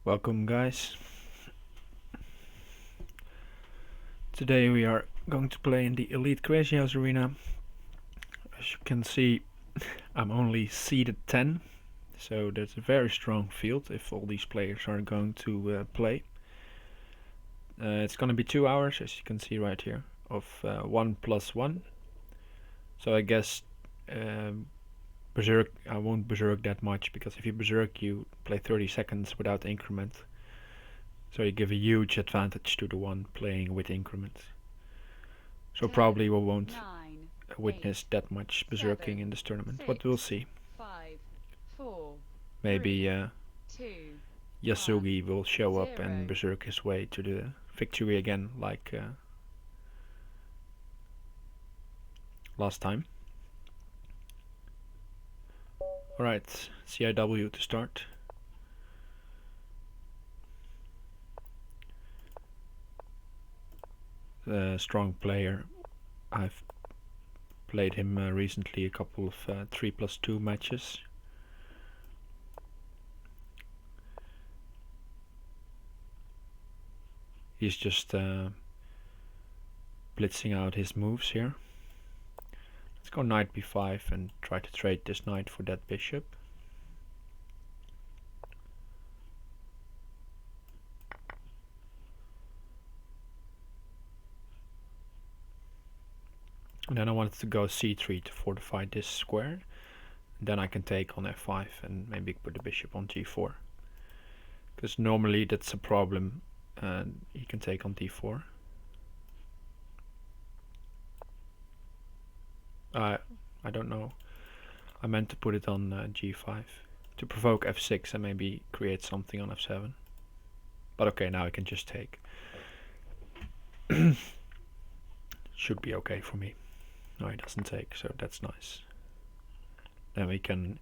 Welcome guys. Today we are going to play in the Elite Crazyhouse arena. As you can see, I'm only seeded 10, so that's a very strong field if all these players are going to play. It's gonna be 2 hours, as you can see right here, of 1+1. So I guess Berserk, I won't Berserk that much, because if you Berserk you play 30 seconds without increment. So you give a huge advantage to the one playing with increment. So probably we won't witness that much berserking in this tournament, but we'll see. Maybe Yasugi will show up and berserk his way to the victory again, like last time. Alright, CIW to start. Strong player. I've played him recently a couple of 3+2 matches. He's just blitzing out his moves here. Let's go knight b5 and try to trade this knight for that bishop. And then I wanted to go c3 to fortify this square. Then I can take on f5 and maybe put the bishop on g4. Because normally that's a problem, and he can take on d4. I don't know. I meant to put it on g5 to provoke f6 and maybe create something on f7. But okay, now I can just take. Should be okay for me. No, he doesn't take, so that's nice. Then we can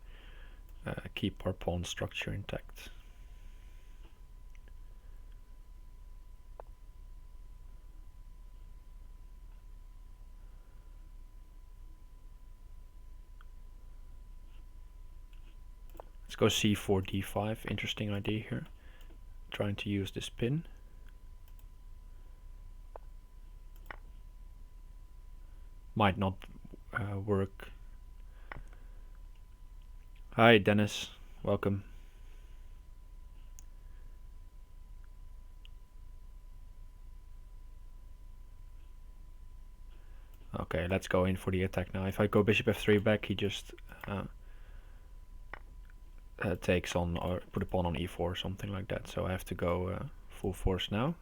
keep our pawn structure intact. Let's go c4 d5. Interesting idea here. Trying to use this pin. Might not work. Hi Dennis, welcome. Okay, let's go in for the attack now. If I go bishop f3 back, he just takes on, or put a pawn on e4 or something like that. So I have to go full force now.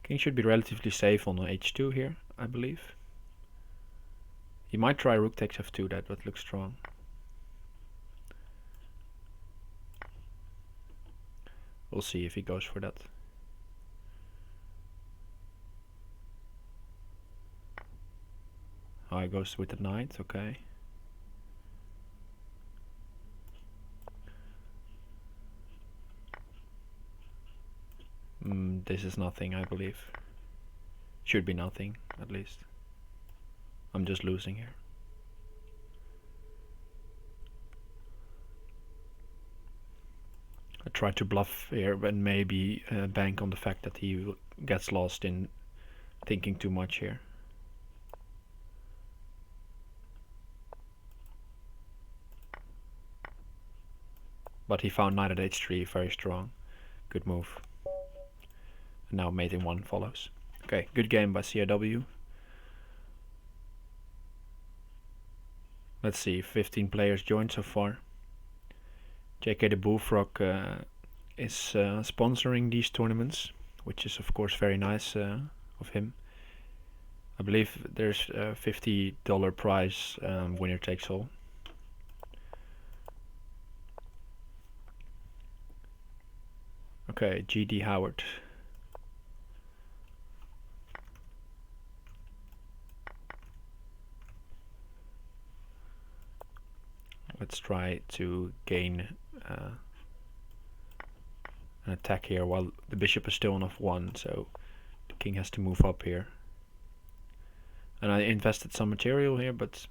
King should be relatively safe on h2 here, I believe. He might try rook takes f2, that would look strong. We'll see if he goes for that. Oh, he goes with the knight, okay. This is nothing, I believe. Should be nothing, at least. I'm just losing here. I try to bluff here, but maybe bank on the fact that he gets lost in thinking too much here. But he found knight at h3, very strong. Good move. And now mate in 1 follows. Okay, good game by CIW. Let's see, 15 players joined so far. JK the Bullfrog is sponsoring these tournaments, which is of course very nice of him. I believe there's a $50 prize, winner takes all. Okay, GD Howard. Let's try to gain an attack here while the bishop is still on f1, so the king has to move up here. And I invested some material here, but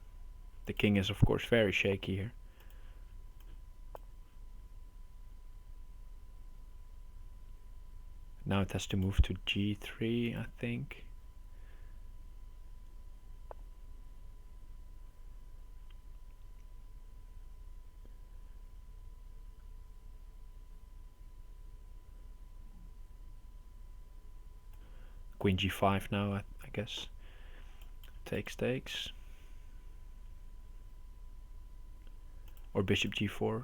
the king is of course very shaky here. Now it has to move to g3, I think. Queen g5 now, I guess. Takes. Or bishop g4.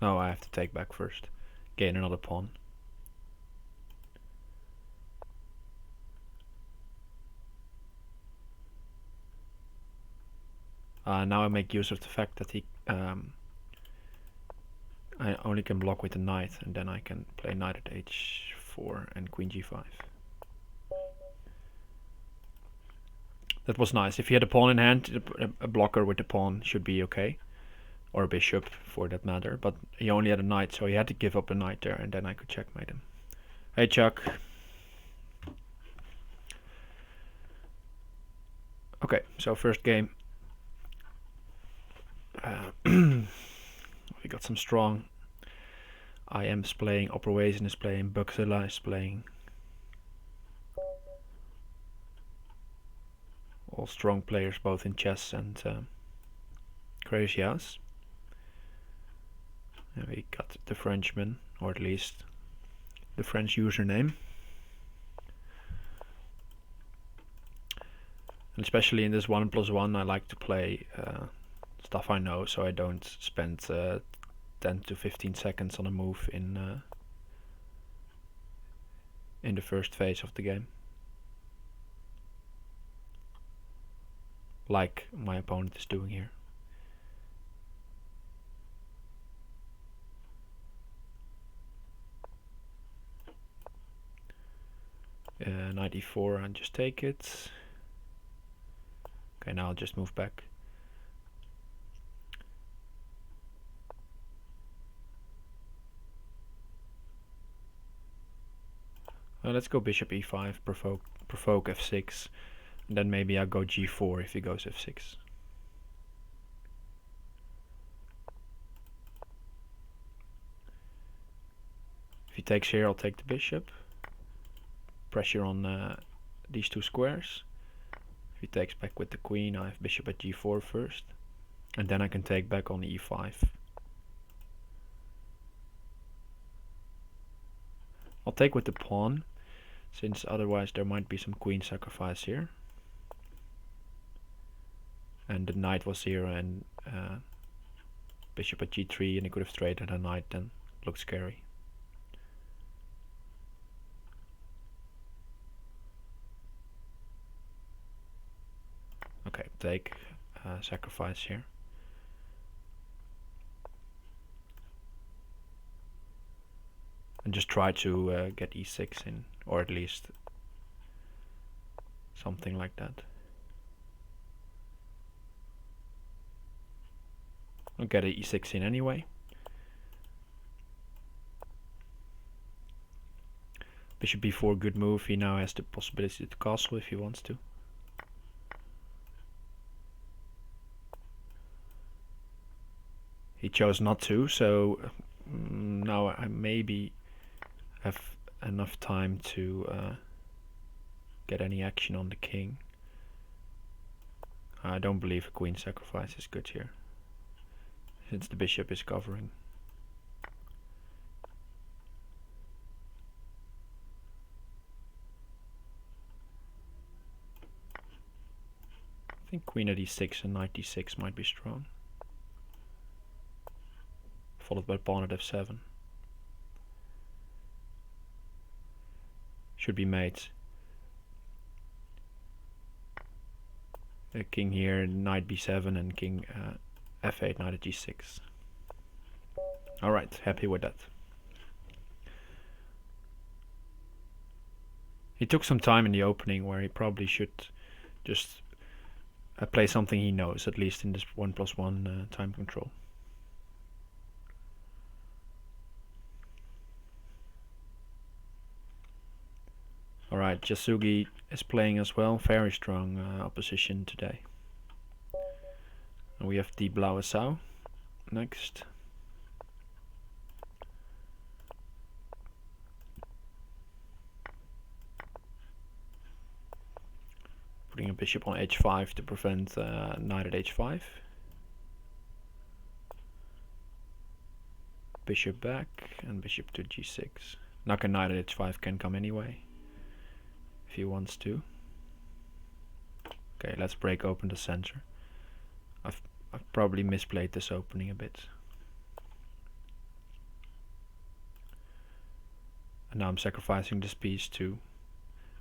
No, I have to take back first. Gain another pawn. Now I make use of the fact that I only can block with the knight, and then I can play knight at h4 and queen g5. That was nice. If he had a pawn in hand, a blocker with the pawn should be okay. Or a bishop, for that matter. But he only had a knight, so he had to give up a knight there, and then I could checkmate him. Hey, Chuck. Okay, so first game. We got some strong. I am playing, Operation is playing, Buxilla is playing. All strong players, both in chess and Crazyhouse. And we got the Frenchman, or at least the French username. And especially in this 1+1, I like to play stuff I know, so I don't spend 10 to 15 seconds on a move in the first phase of the game. Like my opponent is doing here. Knight e4 and just take it. Okay, now I'll just move back. Let's go bishop e5, provoke f6, and then maybe I'll go g4 if he goes f6. If he takes here, I'll take the bishop. Pressure on these two squares. If he takes back with the queen, I have bishop at g4 first, and then I can take back on e5. I'll take with the pawn, since otherwise there might be some queen sacrifice here. And the knight was here, and bishop at g3, and he could have traded a knight, then looked scary. Okay, take sacrifice here. And just try to get e6 in, or at least something like that. I'll get an e6 in anyway. Bishop b4, good move. He now has the possibility to castle if he wants to. He chose not to, so now I maybe have enough time to get any action on the king. I don't believe a queen sacrifice is good here, since the bishop is covering. I think queen at e6 and knight d6 might be strong, followed by pawn at f7. Should be mate. King here, knight b7, and king f8, knight at g6. Alright, happy with that. He took some time in the opening where he probably should just play something he knows, at least in this 1+1 time control. Alright, Jasugi is playing as well. Very strong opposition today. And we have the Blauwe Sau next. Putting a bishop on h5 to prevent knight at h5. Bishop back and bishop to g6. Knack and knight at h5 can come anyway if he wants to. Okay, let's break open the center. I've probably misplayed this opening a bit. And now I'm sacrificing this piece to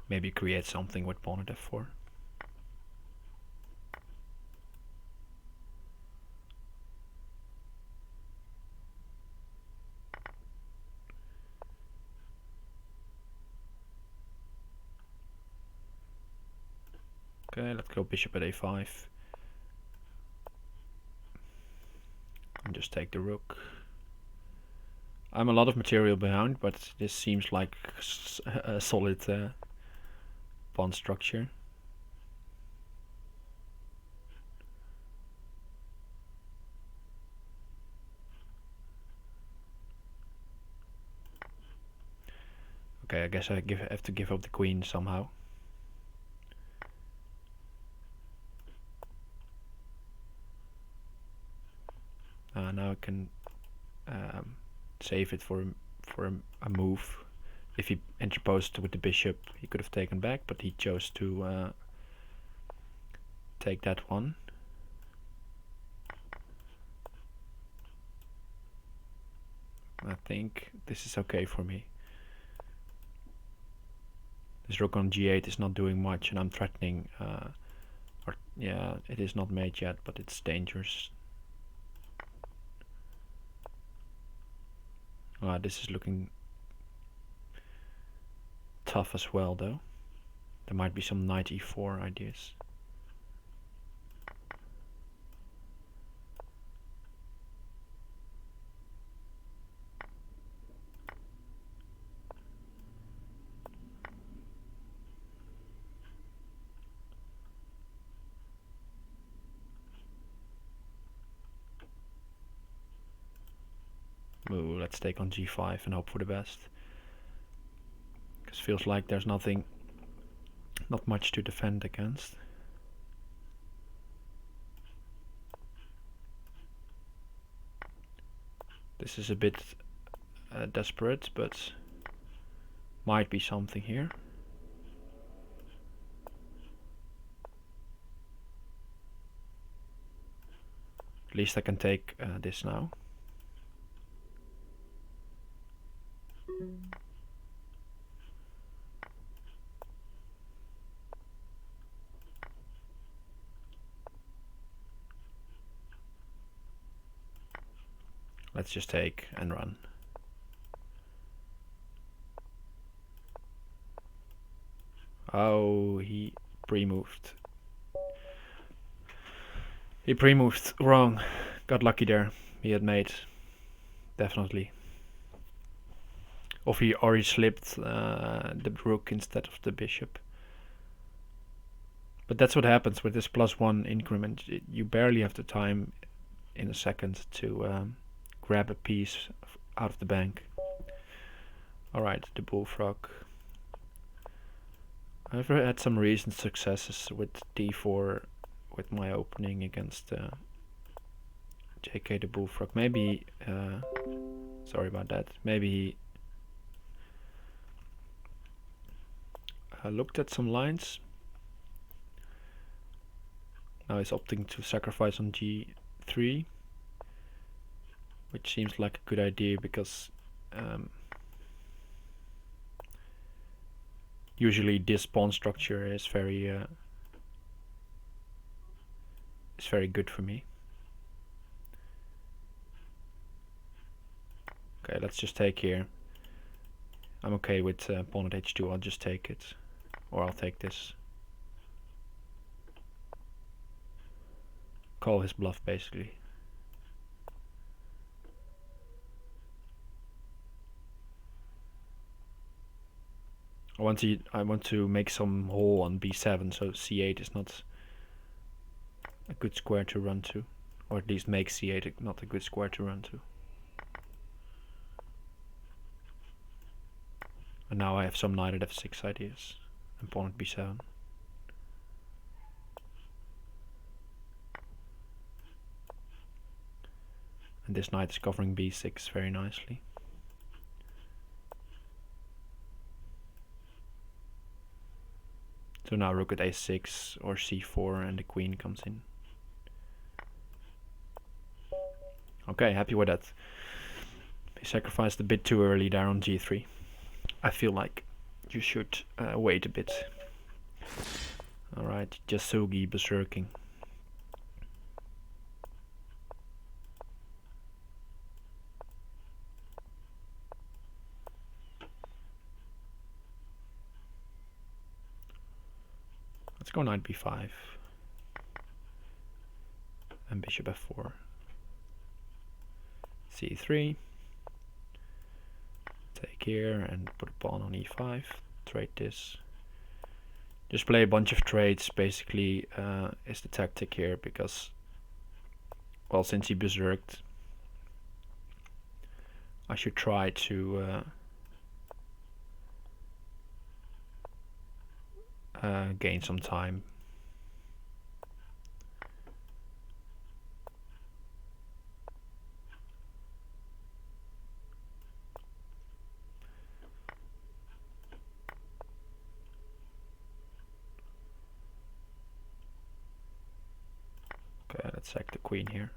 maybe create something with pawn at f4. Okay, let's go bishop at a5. And just take the rook. I'm a lot of material behind, but this seems like a solid pawn structure. Okay, I guess I have to give up the queen somehow. Now I can save it for a move. If he interposed with the bishop, he could have taken back, but he chose to take that one. I think this is okay for me. This rook on g8 is not doing much, and I'm threatening. Yeah, it is not made yet, but it's dangerous. This is looking tough as well, though. There might be some knight e4 ideas. Ooh, let's take on g5 and hope for the best. Because it feels like there's not much to defend against. This is a bit desperate, but might be something here. At least I can take this now. Let's just take and run. Oh, he pre-moved. He pre-moved wrong. Got lucky there. He had mate. Definitely. Or he slipped the rook instead of the bishop. But that's what happens with this +1 increment. You barely have the time in a second to grab a piece out of the bank. Alright, the bullfrog. I've had some recent successes with d4 with my opening against JK the bullfrog. Maybe, sorry about that, maybe he looked at some lines. Now he's opting to sacrifice on g3, which seems like a good idea because usually this pawn structure is very good for me. Okay, let's just take here. I'm okay with pawn at h2. I'll just take it, or I'll take this. Call his bluff, basically. I want to make some hole on b7, so c8 is not a good square to run to, or at least make c8 not a good square to run to. And now I have some knight at f6 ideas, and pawn at b7. And this knight is covering b6 very nicely. So now rook at a6 or c4 and the queen comes in. Okay, happy with that. He sacrificed a bit too early there on g3. I feel like you should wait a bit. Alright, Yasugi berserking. Let's go knight b5 and bishop f4, c3, take here and put a pawn on e5, trade this. Just play a bunch of trades basically is the tactic here, because, well, since he berserked, I should try to gain some time. Okay, let's sack the queen here.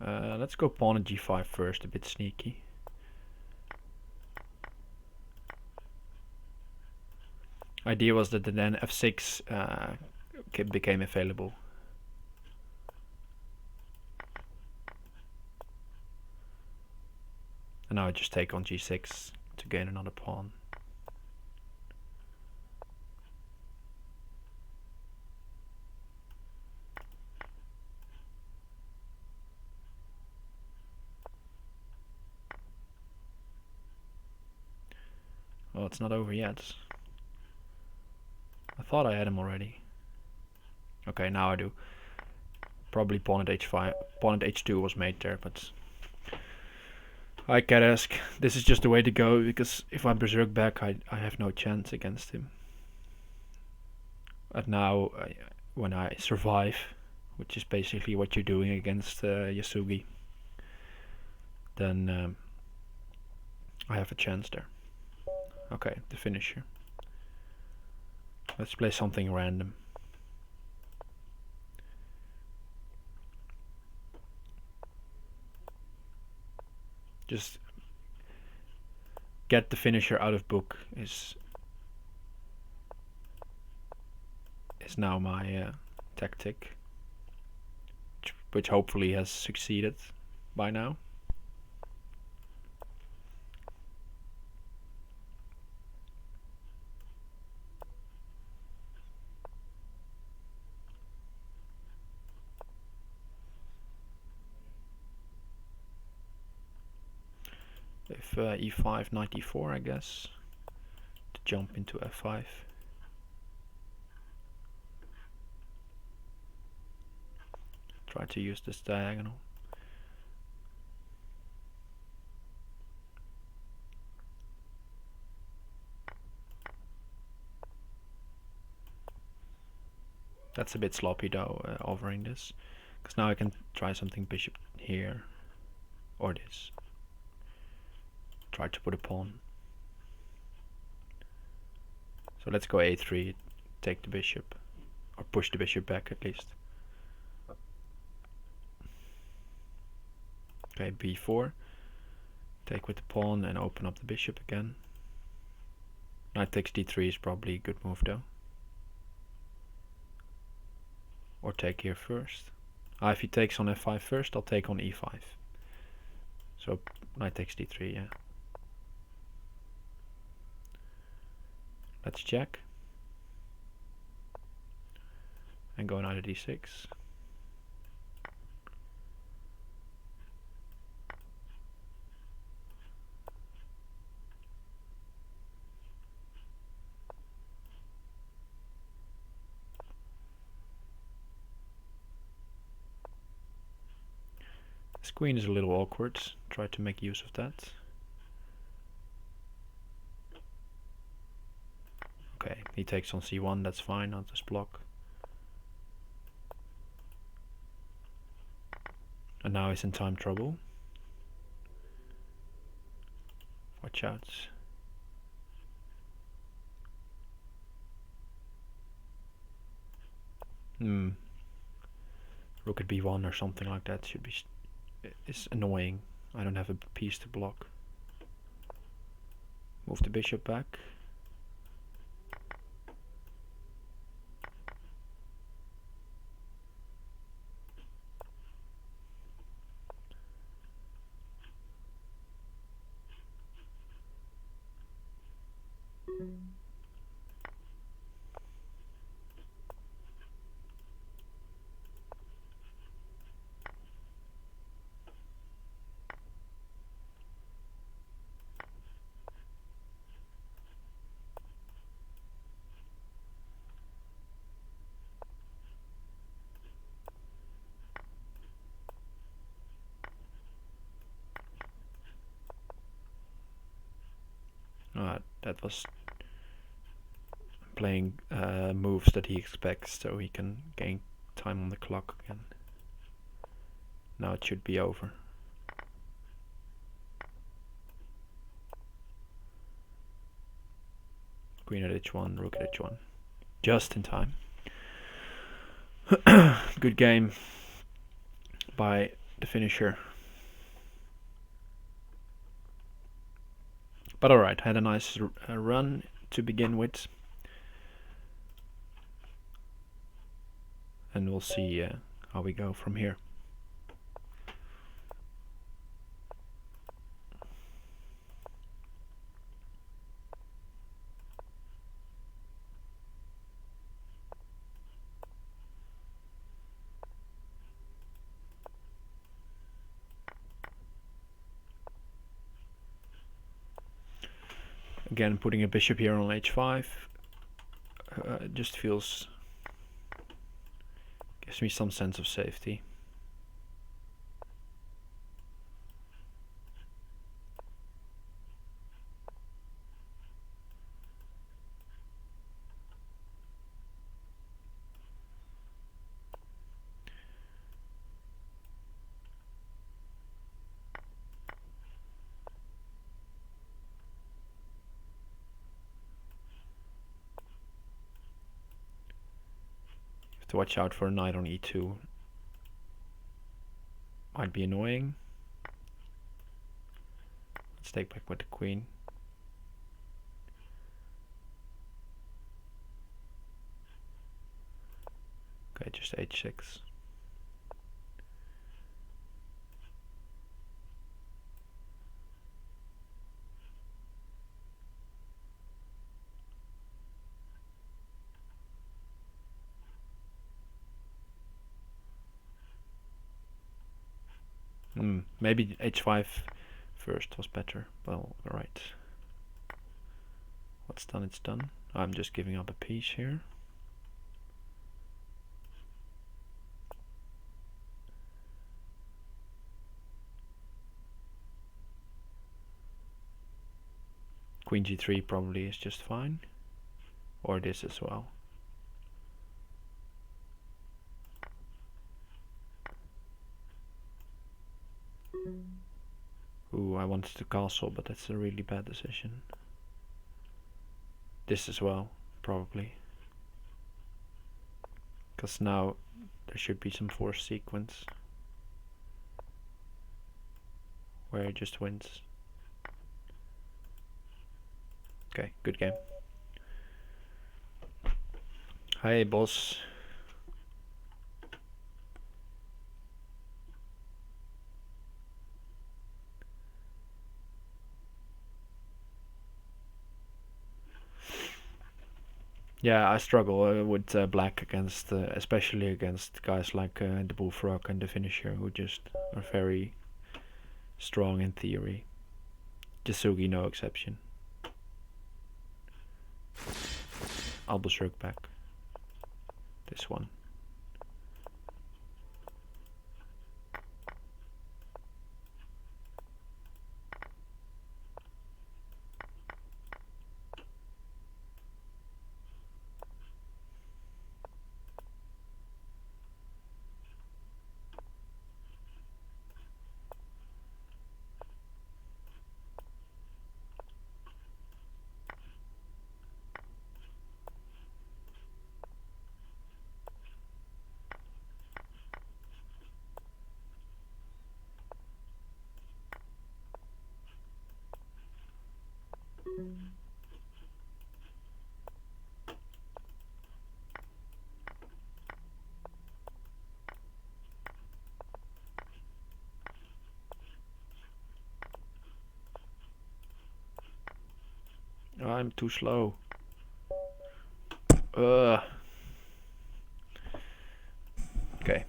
Let's go pawn at g5 first, a bit sneaky. Idea was that then f6 became available. And now I just take on g6 to gain another pawn. Well, it's not over yet. I thought I had him already. Okay, now I do. Probably pawn at h5, pawn at h2 was made there, but I can't ask. This is just the way to go, because if I berserk back, I have no chance against him. But now, when I survive, which is basically what you're doing against Yasugi, then I have a chance there. Okay, the finisher. Let's play something random. Just get the finisher out of book is now my tactic, which hopefully has succeeded by now. If e5, knight e4, I guess, to jump into f5. Try to use this diagonal. That's a bit sloppy though, offering this, because now I can try something bishop here, or this. Try to put a pawn. So let's go a3, take the bishop, or push the bishop back at least. Okay, b4, take with the pawn and open up the bishop again. Knight takes d3 is probably a good move though. Or take here first. If he takes on f5 first, I'll take on e5. So knight takes d3, yeah. Let's check. And go knight at d6. This queen is a little awkward. Try to make use of that. Okay, he takes on c1, that's fine, I'll just block. And now he's in time trouble. Watch out. Rook at b1 or something like that should be... It's annoying. I don't have a piece to block. Move the bishop back. That was playing moves that he expects, so he can gain time on the clock again. Now it should be over. Queen at h1, rook at h1. Just in time. Good game by the finisher. But alright, had a nice run to begin with. And we'll see how we go from here. Again, putting a bishop here on h5 just gives me some sense of safety. To watch out for a knight on e2. Might be annoying. Let's take back with the queen. Okay, just h6. Maybe h5 first was better. Well, alright. What's done, it's done. I'm just giving up a piece here. Queen g3 probably is just fine. Or this as well. Ooh, I wanted to castle, but that's a really bad decision. This as well, probably. Because now there should be some forced sequence where he just wins. Okay, good game. Hey, boss. Yeah, I struggle with black against, especially against guys like the Bullfrog and the Finisher, who just are very strong in theory. Jasugi, no exception. Albuquerque back. This one. I'm too slow. Ugh. Okay.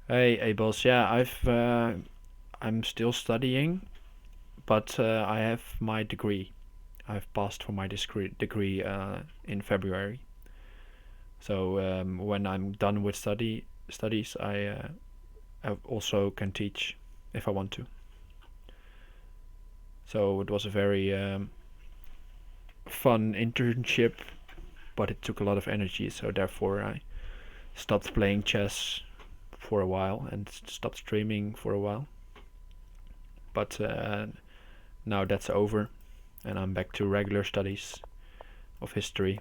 Hey, boss. Yeah, I'm still studying, but I have my degree. I've passed for my degree in February. So when I'm done with studies, I also can teach if I want to. So it was a very fun internship, but it took a lot of energy. So therefore, I stopped playing chess for a while and stopped streaming for a while. But now that's over, and I'm back to regular studies of history,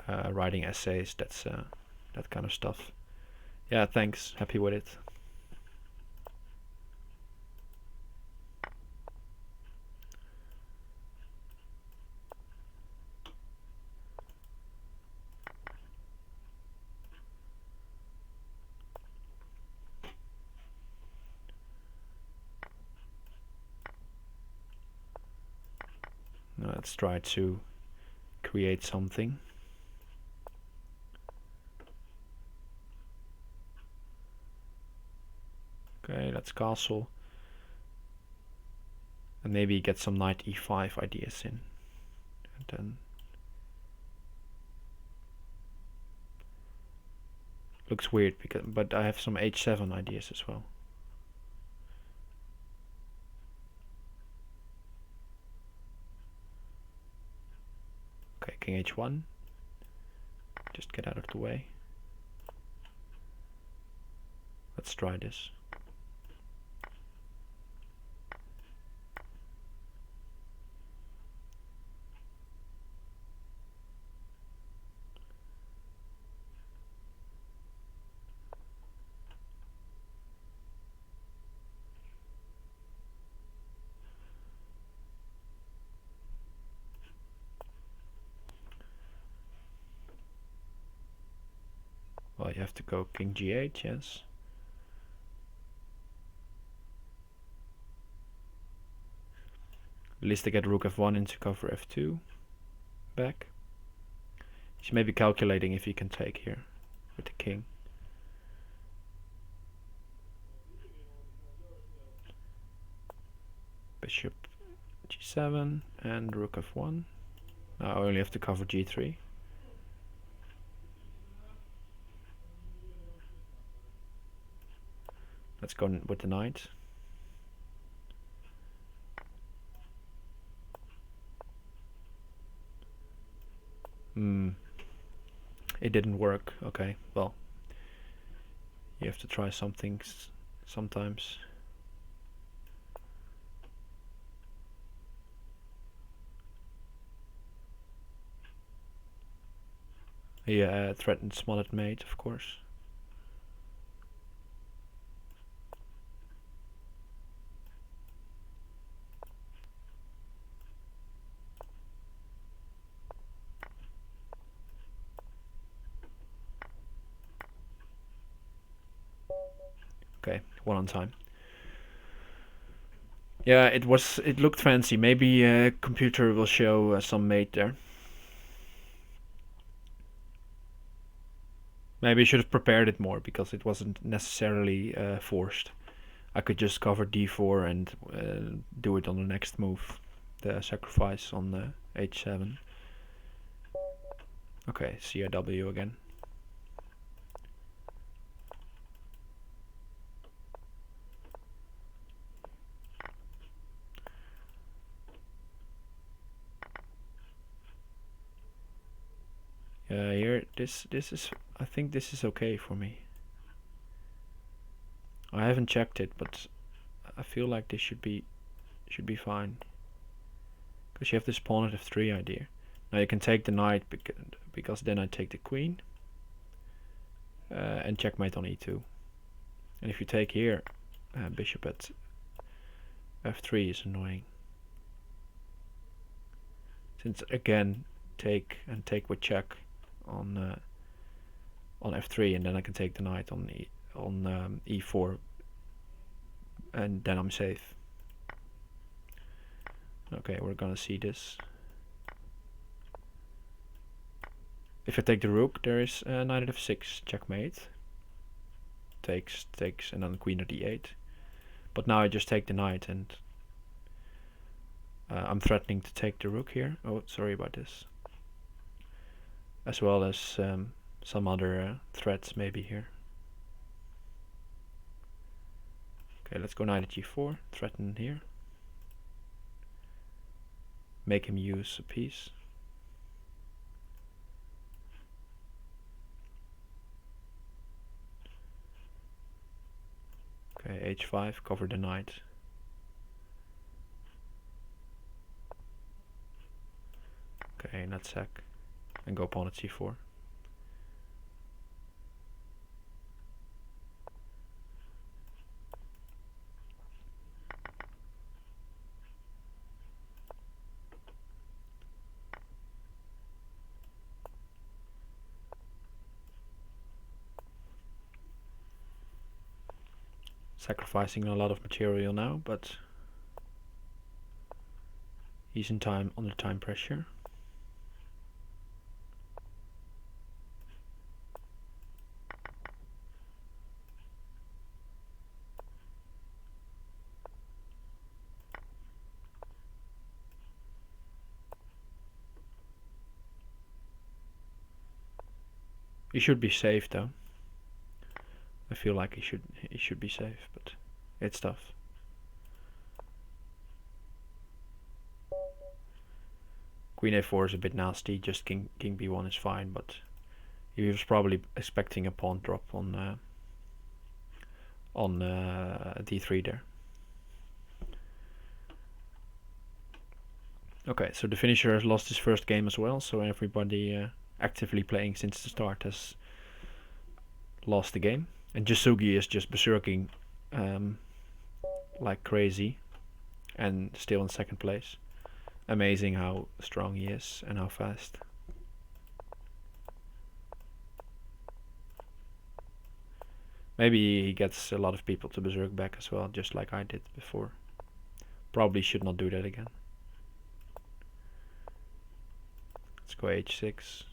writing essays. That's that kind of stuff. Yeah, thanks. Happy with it. Now let's try to create something. Okay, let's castle. And maybe get some knight e5 ideas in. And then looks weird but I have some h7 ideas as well. Okay, king h1. Just get out of the way. Let's try this. Well, you have to go king g8, yes. At least I get rook f1 into cover f2 back. He's maybe calculating if he can take here with the king. Bishop g7 and rook f1. Now I only have to cover g3. Let's go with the knight. It didn't work. Okay, well, you have to try some things sometimes. He threatened smothered mate, of course. Okay, one on time. Yeah, it looked fancy. Maybe a computer will show some mate there. Maybe I should have prepared it more because it wasn't necessarily forced. I could just cover d4 and do it on the next move. The sacrifice on the h7. Okay, CIW again. Here, this is, I think this is okay for me. I haven't checked it, but I feel like this should be fine. Because you have this pawn at f3 idea. Now you can take the knight because then I take the queen and checkmate on e2. And if you take here, bishop at f3 is annoying. Since again, take with check on f3, and then I can take the knight on e4, and then I'm safe. Okay, we're gonna see this. If I take the rook, there is knight at f6, checkmate. Takes, and then queen at e8. But now I just take the knight, and I'm threatening to take the rook here. Oh, sorry about this. As well as some other threats maybe here. Okay, let's go knight at g4, threaten here. Make him use a piece. Okay, h5, cover the knight. Okay, not sack, and go pawn at c4. Sacrificing a lot of material now, but he's under time pressure. He should be safe though. I feel like he should be safe, but it's tough. Queen a4 is a bit nasty. Just king b1 is fine, but he was probably expecting a pawn drop on d3 there. Okay, so the finisher has lost his first game as well, so everybody actively playing since the start has lost the game. And Jasugi is just berserking like crazy and still in second place. Amazing how strong he is and how fast. Maybe he gets a lot of people to berserk back as well, just like I did before. Probably should not do that again. Let's go h6.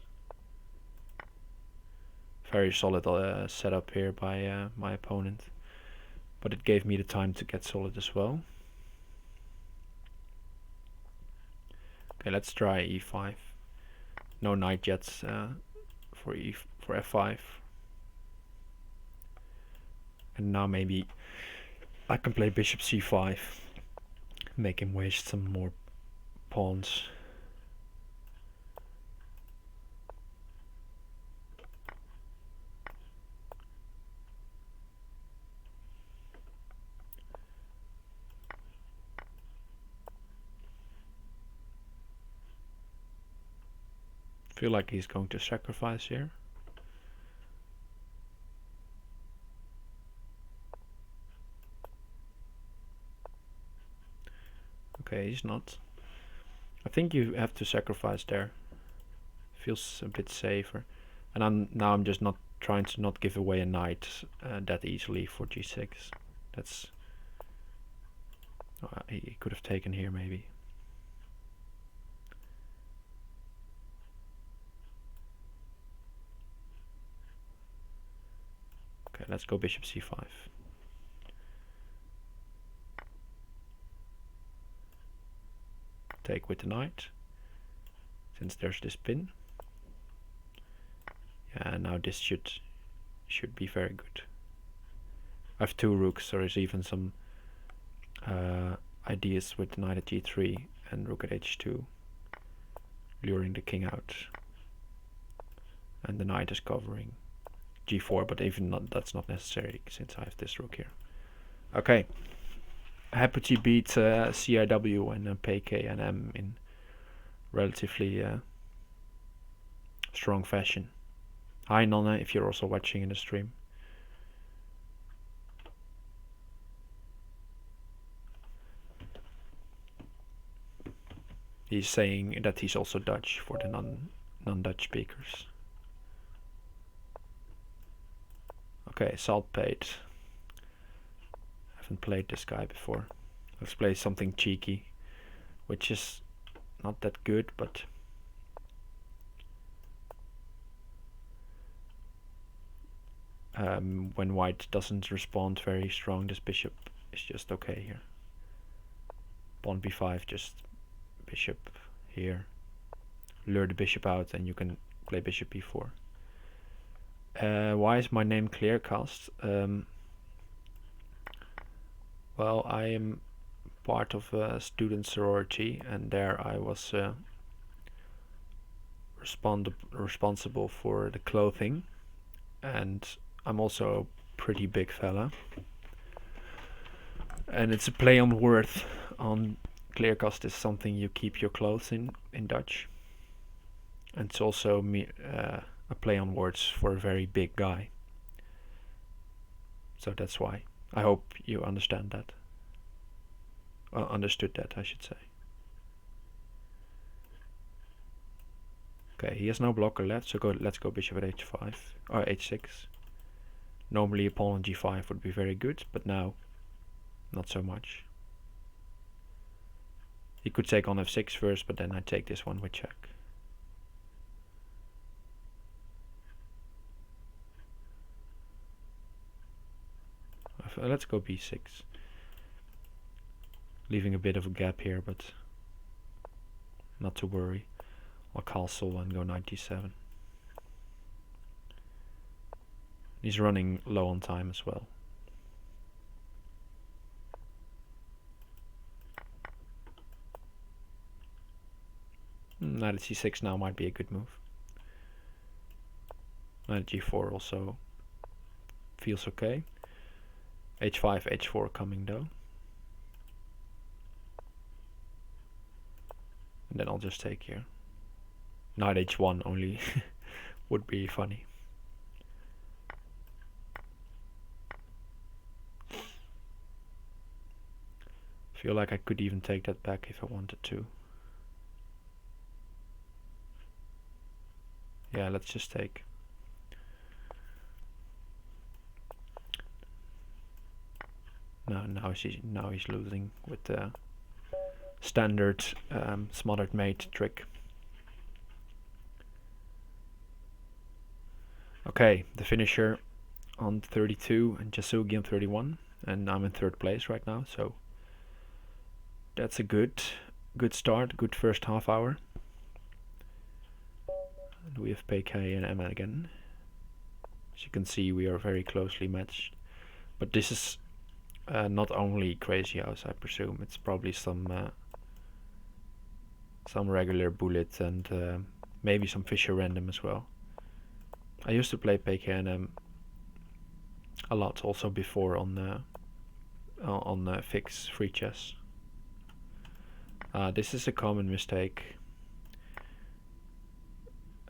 Very solid setup here by my opponent, but it gave me the time to get solid as well. Okay, let's try e5. No knight yet for f5. And now maybe I can play bishop c5, make him waste some more pawns. Feel like he's going to sacrifice here. Okay, he's not. I think you have to sacrifice there. Feels a bit safer. And now I'm just not trying to not give away a knight that easily for g6. That's he could have taken here maybe. Okay, let's go bishop c5. Take with the knight, since there's this pin. Yeah, now this should be very good. I have two rooks, so there's even some ideas with knight at g3 and rook at h2, luring the king out. And the knight is covering g4, but even that's not necessary since I have this rook here. Okay, happy to beat CIW and PK and M in relatively strong fashion. Hi Nonna, if you're also watching in the stream. He's saying that he's also Dutch for the non-Dutch speakers. Okay, Saltpate. Haven't played this guy before. Let's play something cheeky, which is not that good, but when white doesn't respond very strong, this bishop is just okay here. Pawn b5, just bishop here. Lure the bishop out and you can play bishop b4. Why is my name Clearcast? Well, I am part of a student sorority, and there I was responsible for the clothing, and I'm also a pretty big fella. And it's a play on word on Clearcast is something you keep your clothes in Dutch. And it's also a play on words for a very big guy. So that's why. I hope you understand that. Well, understood that, I should say. Okay, he has no blocker left, so let's go bishop at h5 or h6. Normally a pawn on g5 would be very good, but now not so much. He could take on f6 first, but then I take this one with check. Let's go b6. Leaving a bit of a gap here, but not to worry. I'll castle and go knight d7. He's running low on time as well. Knight at c6 now might be a good move. Knight at g4 also feels okay. h5, h4 coming though. And then I'll just take here. Knight h1 only would be funny. Feel like I could even take that back if I wanted to. Yeah, let's just take. No, now he's losing with the standard smothered mate trick. Okay, the finisher on 32 and Jasugi on 31, and I'm in third place right now, so that's a good start, good first half hour. And we have PK and Emma again. As you can see, we are very closely matched, but this is not only Crazyhouse, I presume. It's probably some regular bullet and maybe some Fisher random as well. I used to play PKNM a lot also before on Fix free chess. This is a common mistake.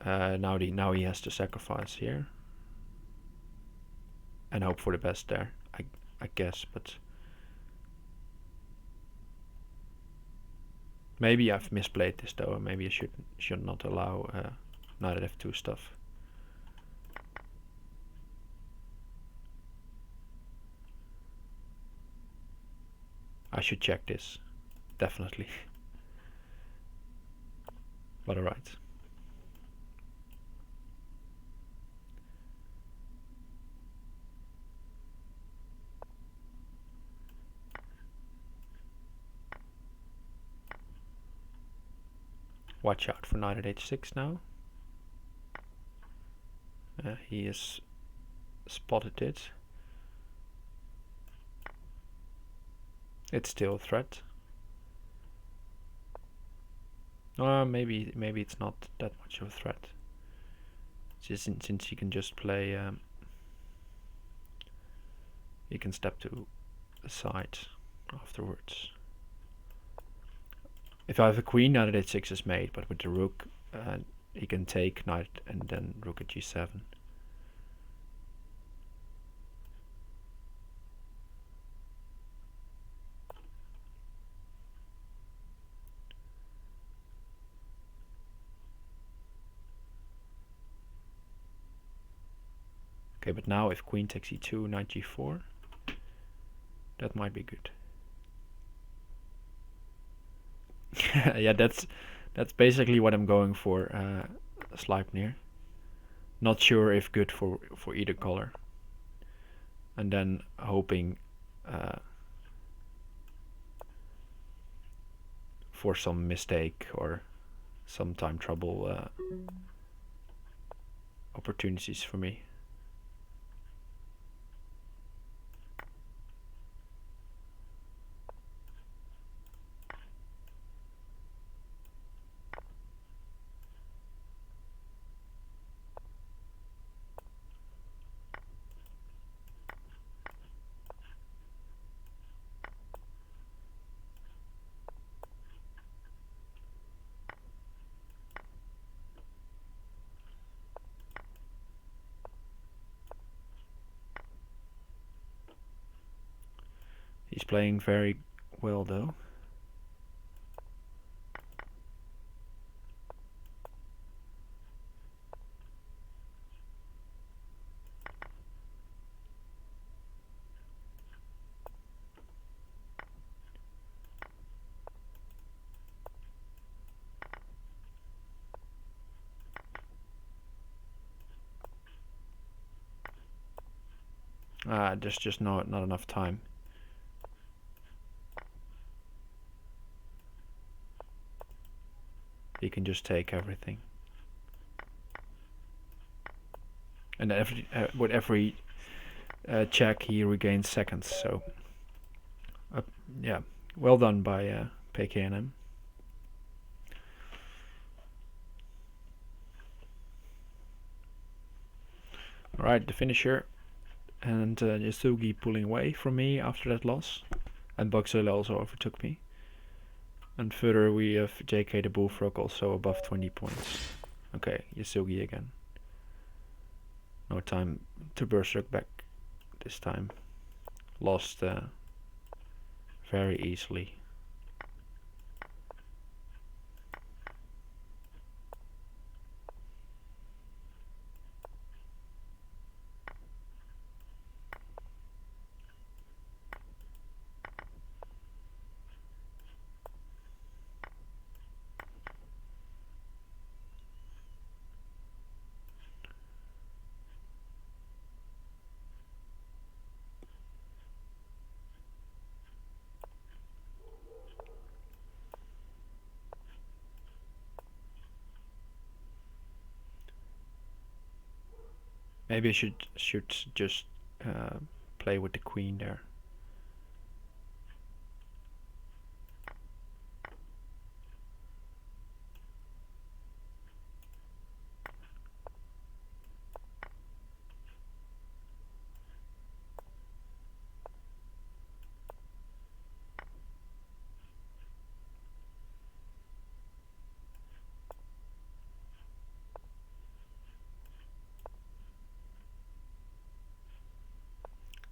Now he has to sacrifice here and hope for the best there, I guess, but maybe I've misplayed this though. Maybe I should not allow knight at f2 stuff. I should check this, definitely. But alright. Watch out for knight at h6 now. He has spotted it. It's still a threat. Maybe it's not that much of a threat. Since you can just play, you can step to the side afterwards. If I have a queen, knight at h6 is made, but with the rook, he can take knight and then rook at g7. Okay, but now if queen takes e2, knight g4, that might be good. Yeah, that's basically what I'm going for, Sleipnir. Not sure if good for either color. And then hoping for some mistake or some time trouble opportunities for me. He's playing very well though. There's just not enough time. He can just take everything. And with every check he regains seconds, so yeah, well done by PKNM. Alright, the finisher, and Yasugi pulling away from me after that loss, and Boxela also overtook me. And further we have JK the Bullfrog also above 20 points. Okay, Yasugi again. No time to berserk back this time. Lost very easily. Maybe I should just play with the queen there.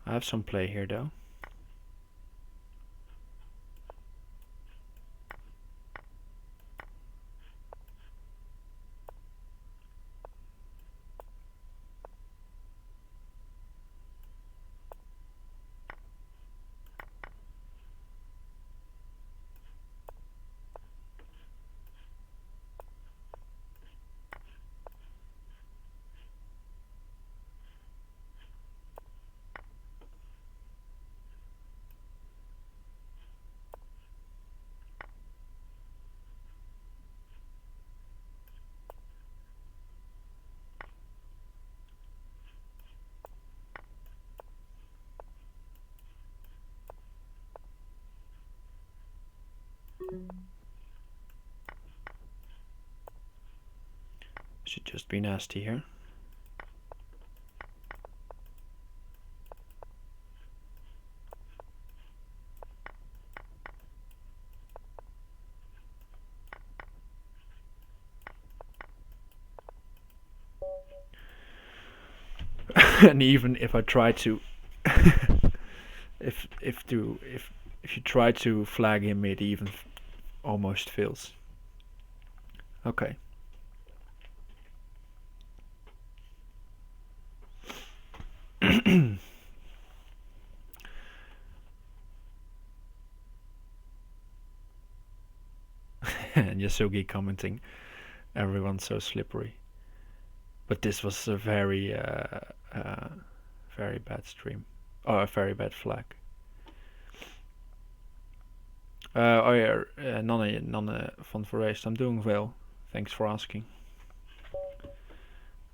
I have some play here though. Should just be nasty here. And even if I try to if you try to flag him, it even almost fails. Okay. And Yasugi commenting, everyone's so slippery. But this was a very bad stream. Oh, a very bad flag. Oh yeah, Nanne van Verreest, I'm doing well. Thanks for asking.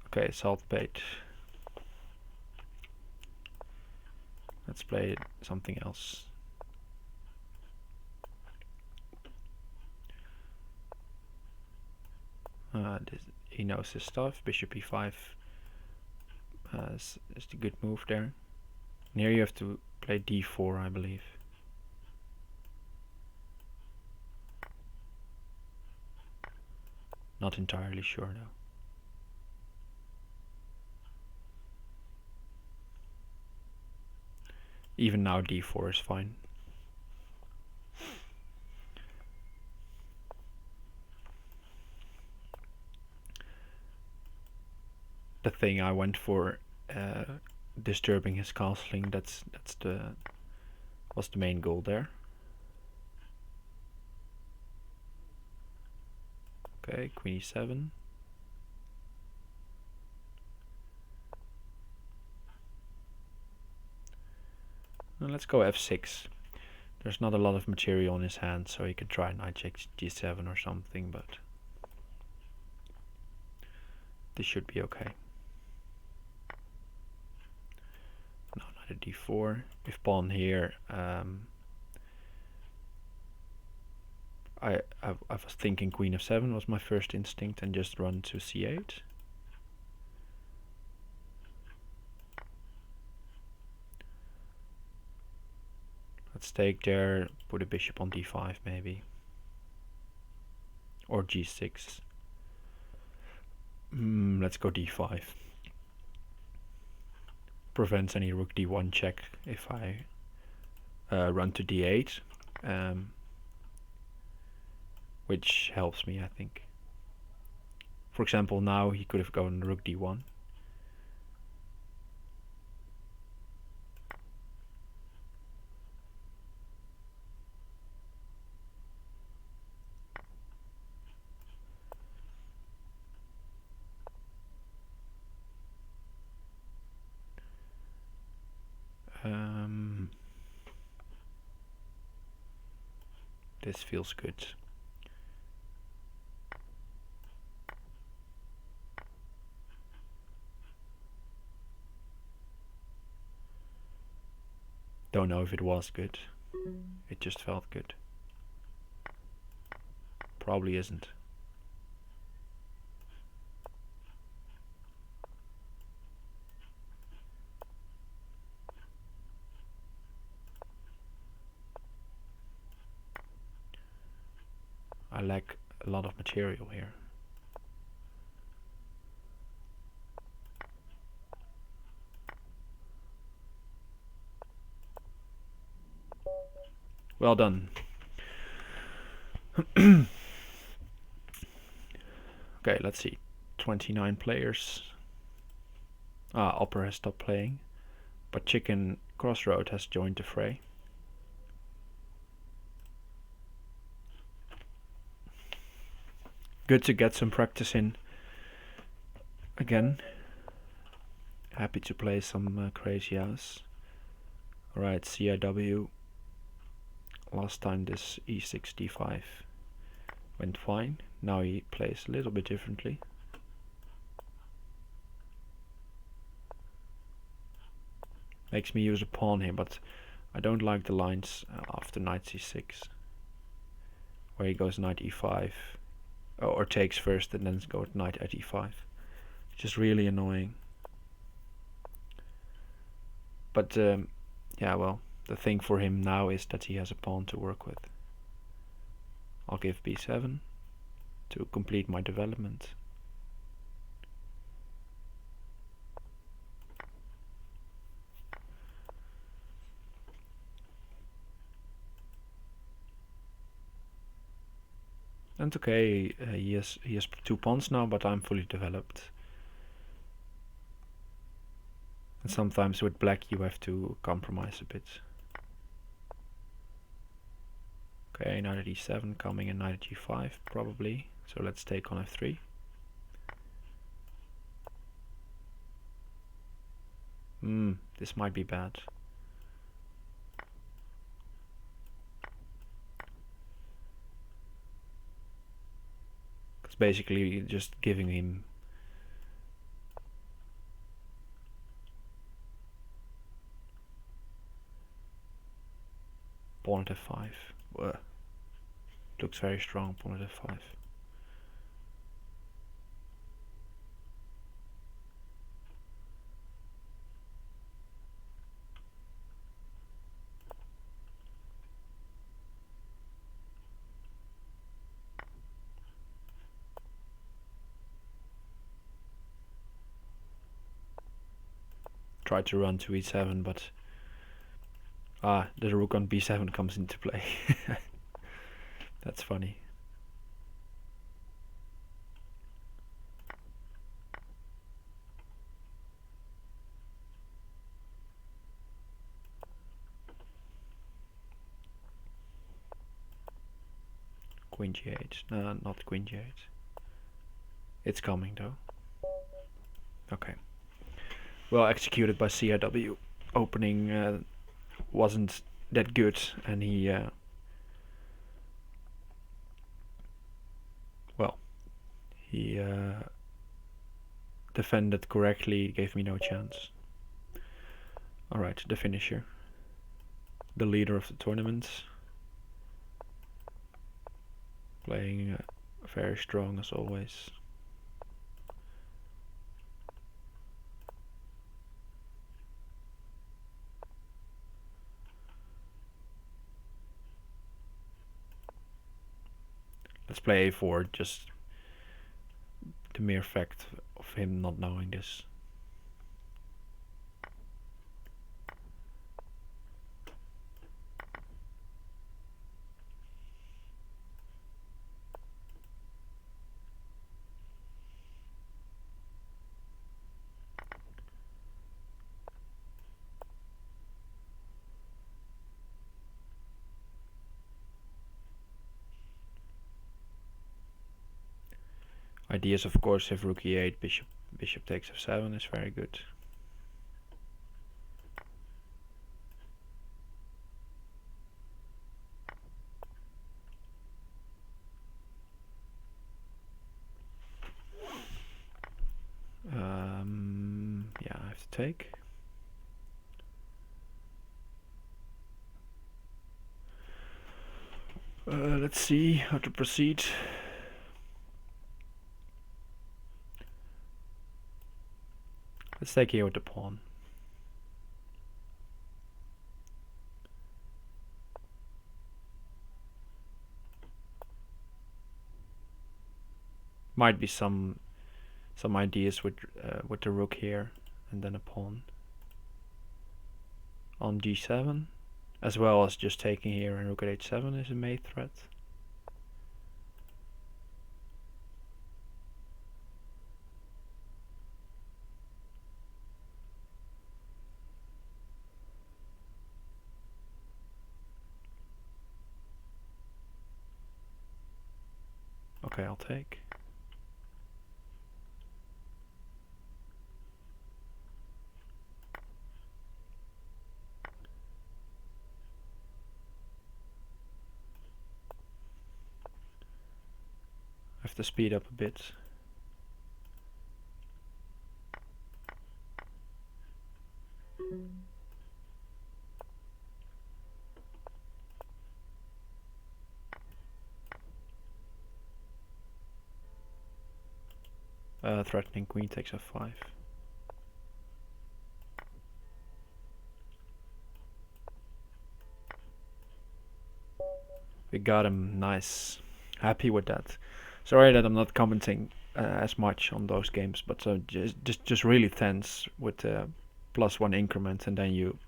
Okay, salt bait. Let's play something else. He knows his stuff. Bishop e5 is the good move there. And here you have to play d4, I believe. Not entirely sure though. Even now d4 is fine. The thing I went for, disturbing his castling, was the main goal there. Okay, queen e7. Now let's go f6. There's not a lot of material in his hand, so he can try knight g7 or something, but this should be okay. No, knight at d4. If pawn here, I was thinking queen f7 was my first instinct and just run to c8. Let's take there, put a bishop on d5 maybe. Or g6. Let's go d5. Prevents any rook d1 check if I run to d8. Which helps me, I think. For example, now he could have gone rook d1. This feels good. Don't know if it was good. It just felt good. Probably isn't. I lack a lot of material here. Well done. Okay, let's see. 29 players. Opera has stopped playing, but Chicken Crossroad has joined the fray. Good to get some practice in again. Happy to play some Crazyhouse. Alright, CIW. Last time this e6 d5 went fine. Now he plays a little bit differently. Makes me use a pawn here, but I don't like the lines after knight c6, where he goes knight e5, or takes first and then goes knight at e5. Just really annoying. But yeah, well, the thing for him now is that he has a pawn to work with. I'll give b7 to complete my development. And okay, he has 2 pawns now, but I'm fully developed. And sometimes with black you have to compromise a bit. Okay, knight at e7 coming in knight at g5 probably. So let's take on f3. This might be bad. It's basically just giving him pawn at f5. Looks very strong, pawn at f5. Try to run to e7, but the rook on b7 comes into play. That's funny. Queen g8. No, not queen g8. It's coming though. Okay. Well executed by CIW. Opening wasn't that good, and he defended correctly, gave me no chance. Alright, the finisher. The leader of the tournament. Playing very strong as always. Let's play a4, just the mere fact of him not knowing this. Ideas, of course, if rook e8, bishop takes f7 is very good. Yeah, I have to take. Let's see how to proceed. Let's take here with the pawn. Might be some ideas with the rook here, and then a pawn on g7, as well as just taking here and rook at h7 is a mate threat. Okay, I'll take. I have to speed up a bit. Threatening queen takes f5. We got him, nice. Happy with that. Sorry that I'm not commenting as much on those games, but just really tense with +1 increment, and then you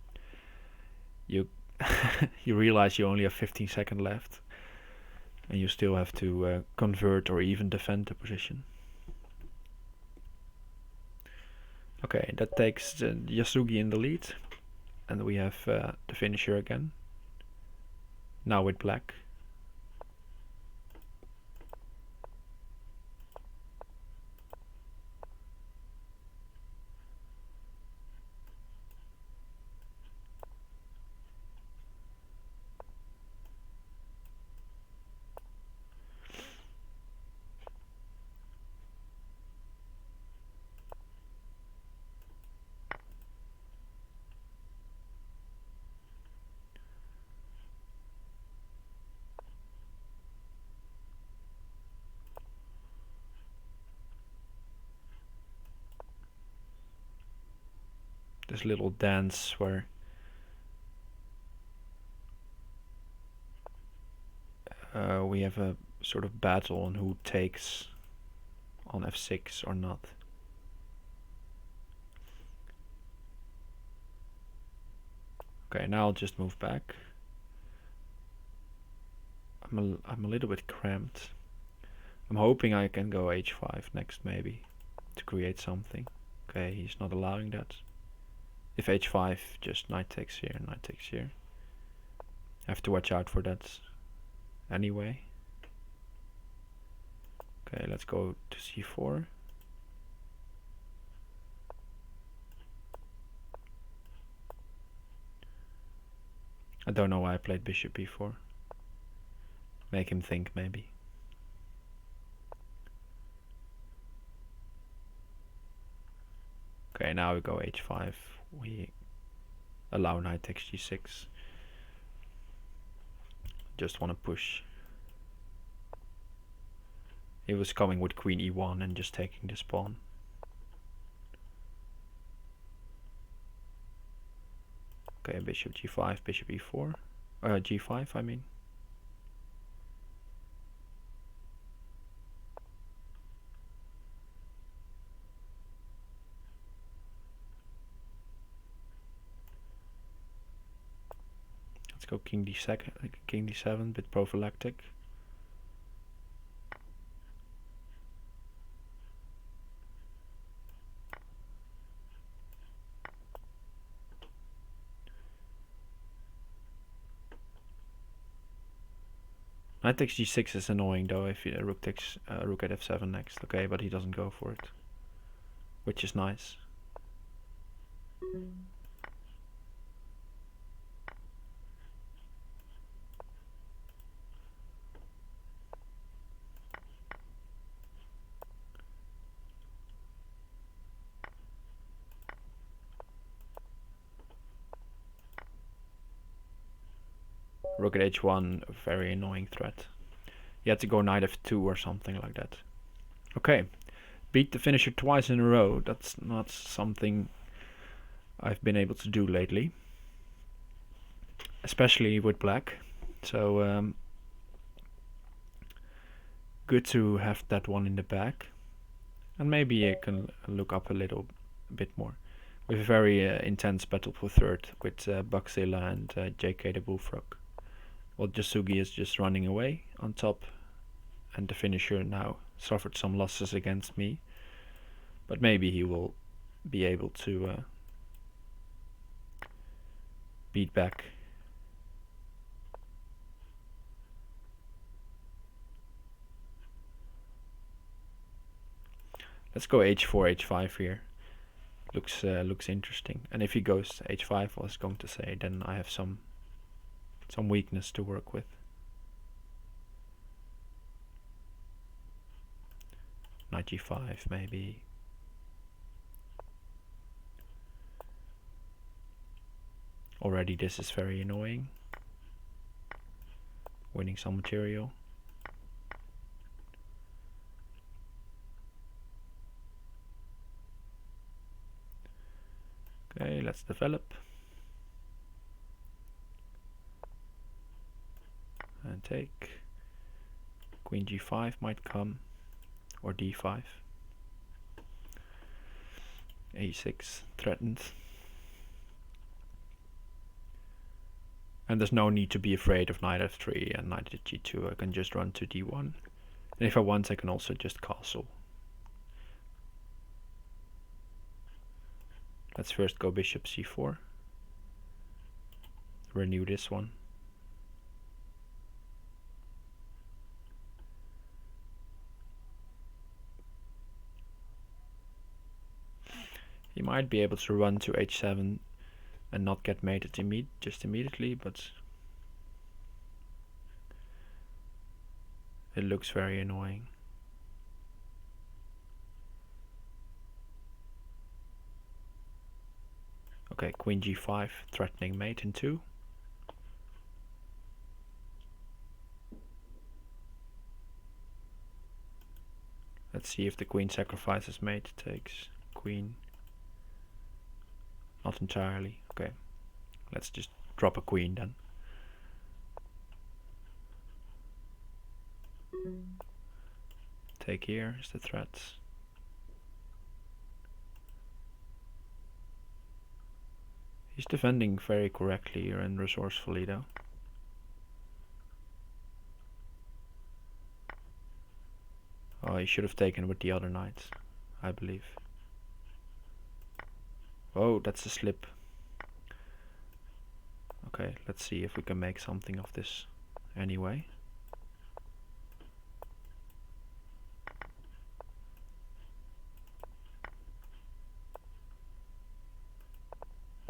you realize you only have 15 seconds left, and you still have to convert or even defend the position. Okay, that takes Yasugi in the lead, and we have the finisher again. Now with black. This little dance where we have a sort of battle on who takes on f6 or not. Okay, now I'll just move back. I'm a little bit cramped. I'm hoping I can go h5 next maybe to create something. Okay, he's not allowing that. If h5, just knight takes here, knight takes here. I have to watch out for that anyway. Okay, let's go to c4. I don't know why I played bishop b4. Make him think maybe. Okay, now we go h5. We allow knight takes g6. Just want to push. He was coming with queen e1 and just taking this pawn. Okay, bishop g5, bishop e4. G5, I mean. Let's go king d7, bit prophylactic. Knight takes g6 is annoying though if rook takes rook at f7 next. Okay, but he doesn't go for it, which is nice. Rook at h1, a very annoying threat. You had to go knight f2 or something like that. Okay, beat the finisher twice in a row. That's not something I've been able to do lately, especially with black. So good to have that one in the back, and maybe I can look up a little bit more. We have a very intense battle for third with Buxilla and JK the Bullfrog. Well, Yasugi is just running away on top, and the finisher now suffered some losses against me, but maybe he will be able to beat back. Let's go h4, h5 here. Looks interesting. And if he goes h5, I was going to say, then I have some weakness to work with. Knight g5 maybe. Already this is very annoying. Winning some material. Okay, let's develop. And take. Queen g5 might come, or d5. a6 threatened. And there's no need to be afraid of knight f3 and knight at g2. I can just run to d1. And if I want, I can also just castle. Let's first go bishop c4. Renew this one. He might be able to run to h7 and not get mated just immediately, but it looks very annoying. Okay, queen g5, threatening mate in 2. Let's see if the queen sacrifices mate, takes queen. Not entirely. Okay, let's just drop a queen then. Take here is the threat. He's defending very correctly here and resourcefully though. Oh, he should have taken with the other knight, I believe. Oh, that's a slip. Okay, let's see if we can make something of this anyway.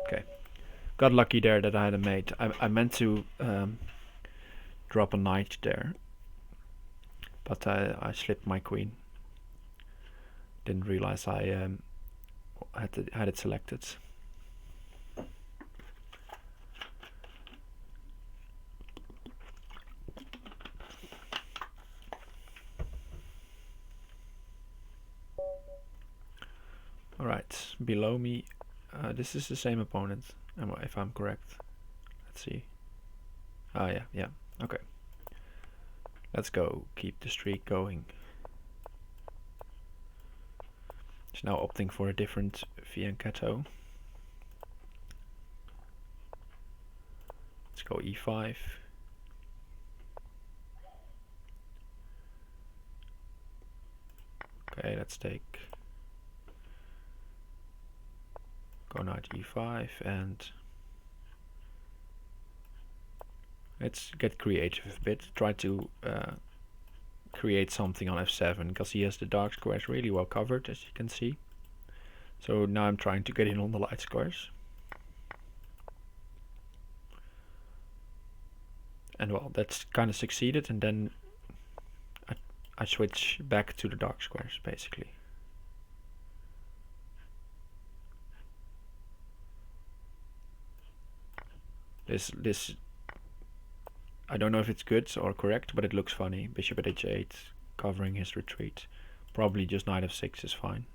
Okay, got lucky there that I had a mate. I meant to drop a knight there, but I slipped my queen. Didn't realize I had it selected. Alright, below me, this is the same opponent, if I'm correct. Let's see. Ah, yeah, okay. Let's go, keep the streak going. He's now opting for a different fianchetto. Let's go e5. Okay, let's take... Go knight e5 and... Let's get creative a bit. Try to create something on f7 because he has the dark squares really well covered, as you can see. So now I'm trying to get in on the light squares. And well, that's kind of succeeded, and then I switch back to the dark squares basically. This I don't know if it's good or correct, but it looks funny. Bishop at h8, covering his retreat. Probably just knight f6 is fine.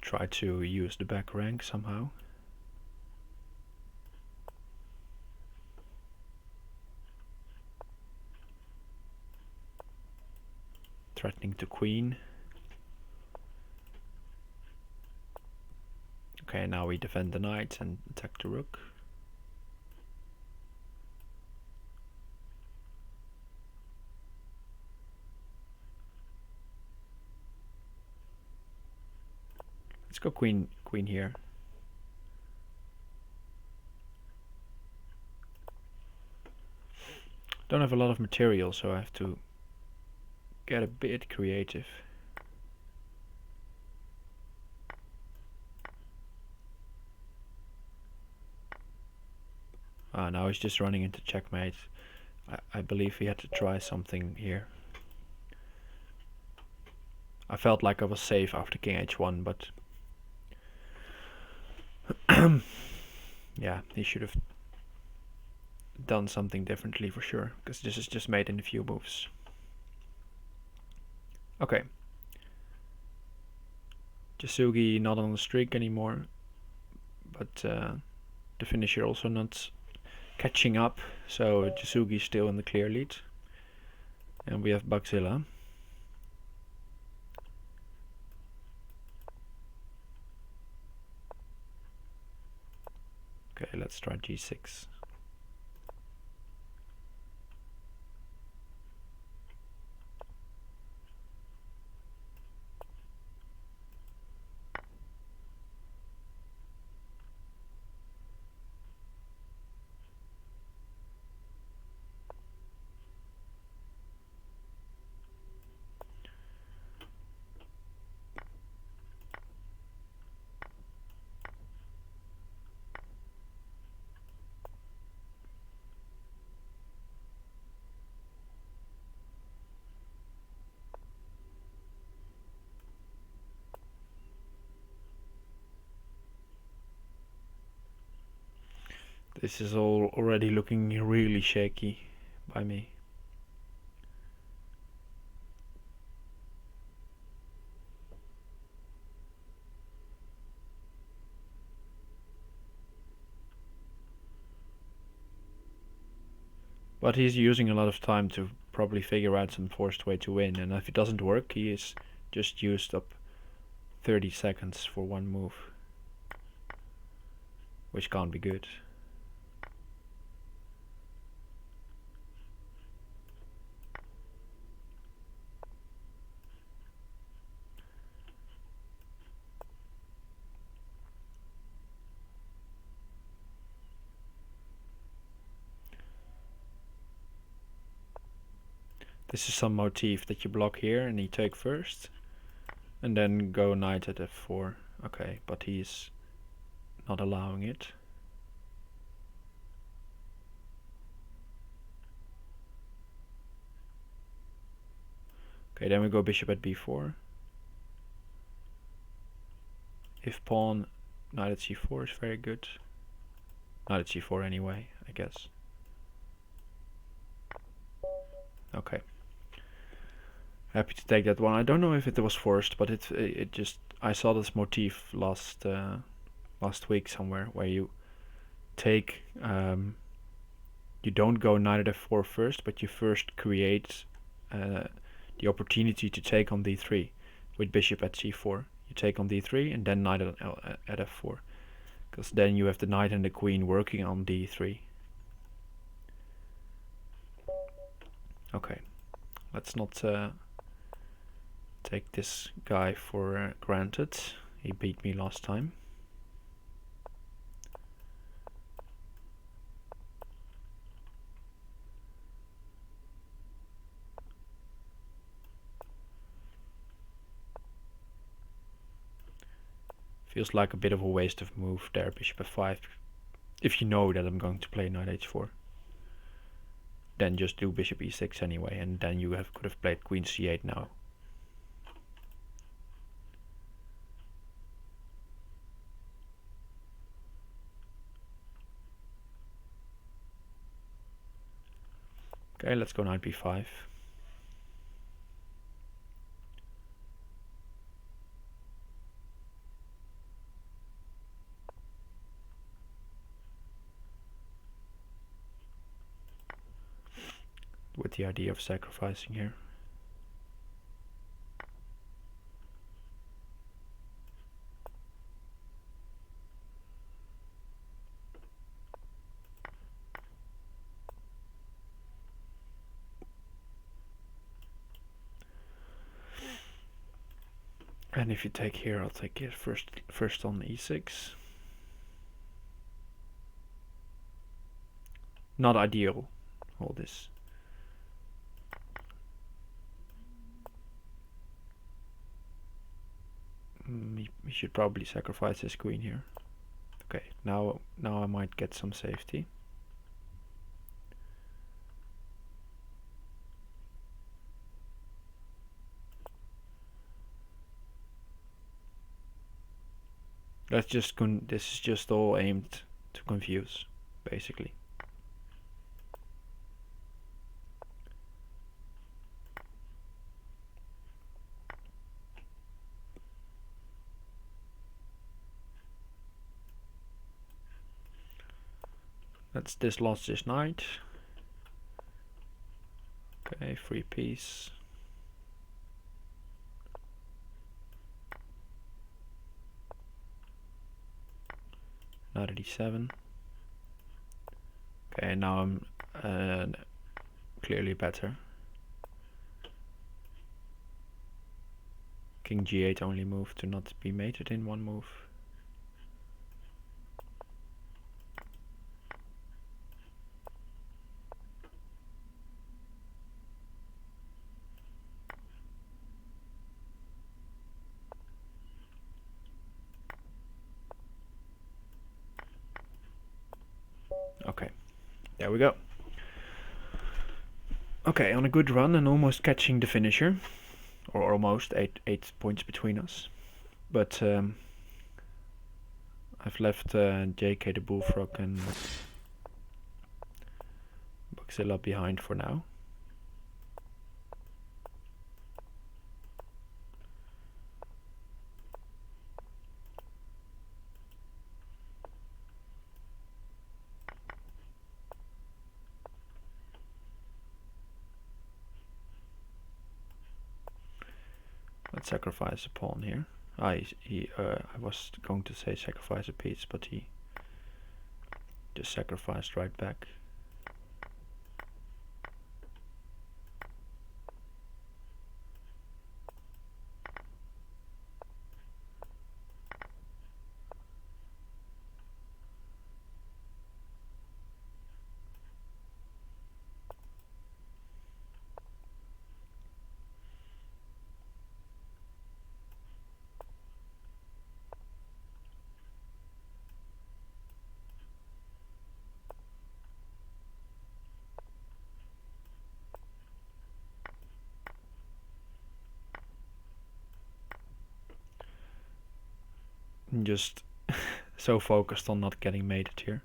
Try to use the back rank somehow. Threatening to queen. Okay, now we defend the knight and attack the rook. Let's go queen here. Don't have a lot of material, so I have to get a bit creative. Now he's just running into checkmate. I believe he had to try something here. I felt like I was safe after king h1, but yeah, he should have done something differently for sure, because this is just made in a few moves. Okay. Jasugi not on the streak anymore, but the finisher also not catching up, so Jisugi's still in the clear lead. And we have Bugzilla. Okay, let's try G6. This is all already looking really shaky by me. But he's using a lot of time to probably figure out some forced way to win, and if it doesn't work, he is just used up 30 seconds for one move, which can't be good. This is some motif that you block here and you take first, and then go knight at f4. Okay, but he's not allowing it. Okay, then we go bishop at b4. If pawn, knight at c4 is very good. Knight at c4 anyway, I guess. Okay. Happy to take that one. I don't know if it was forced, but it just, I saw this motif last week somewhere where you take you don't go knight at f4 first, but you first create the opportunity to take on d3 with bishop at c4. You take on d3 and then knight at f4, because then you have the knight and the queen working on d3. Okay, let's not take this guy for granted. He beat me last time. Feels like a bit of a waste of move there, bishop f5. If you know that I'm going to play knight h4, then just do bishop e6 anyway, and then you could have played queen c8 now. Okay, let's go knight b5. With the idea of sacrificing here. And if you take here, I'll take it first on e6. Not ideal, all this. We should probably sacrifice this queen here. Okay, now I might get some safety. This is just all aimed to confuse, basically. Let's dislodge this knight. Okay, free piece. Knight at d7. Okay, now I'm clearly better. King g8 only move to not be mated in one move. Okay, there we go. Okay, on a good run and almost catching the finisher, or almost 8 points between us. But I've left JK the Bullfrog and Boxilla behind for now. Let's sacrifice a pawn here. I was going to say sacrifice a piece, but he just sacrificed right back. I'm just so focused on not getting mated here.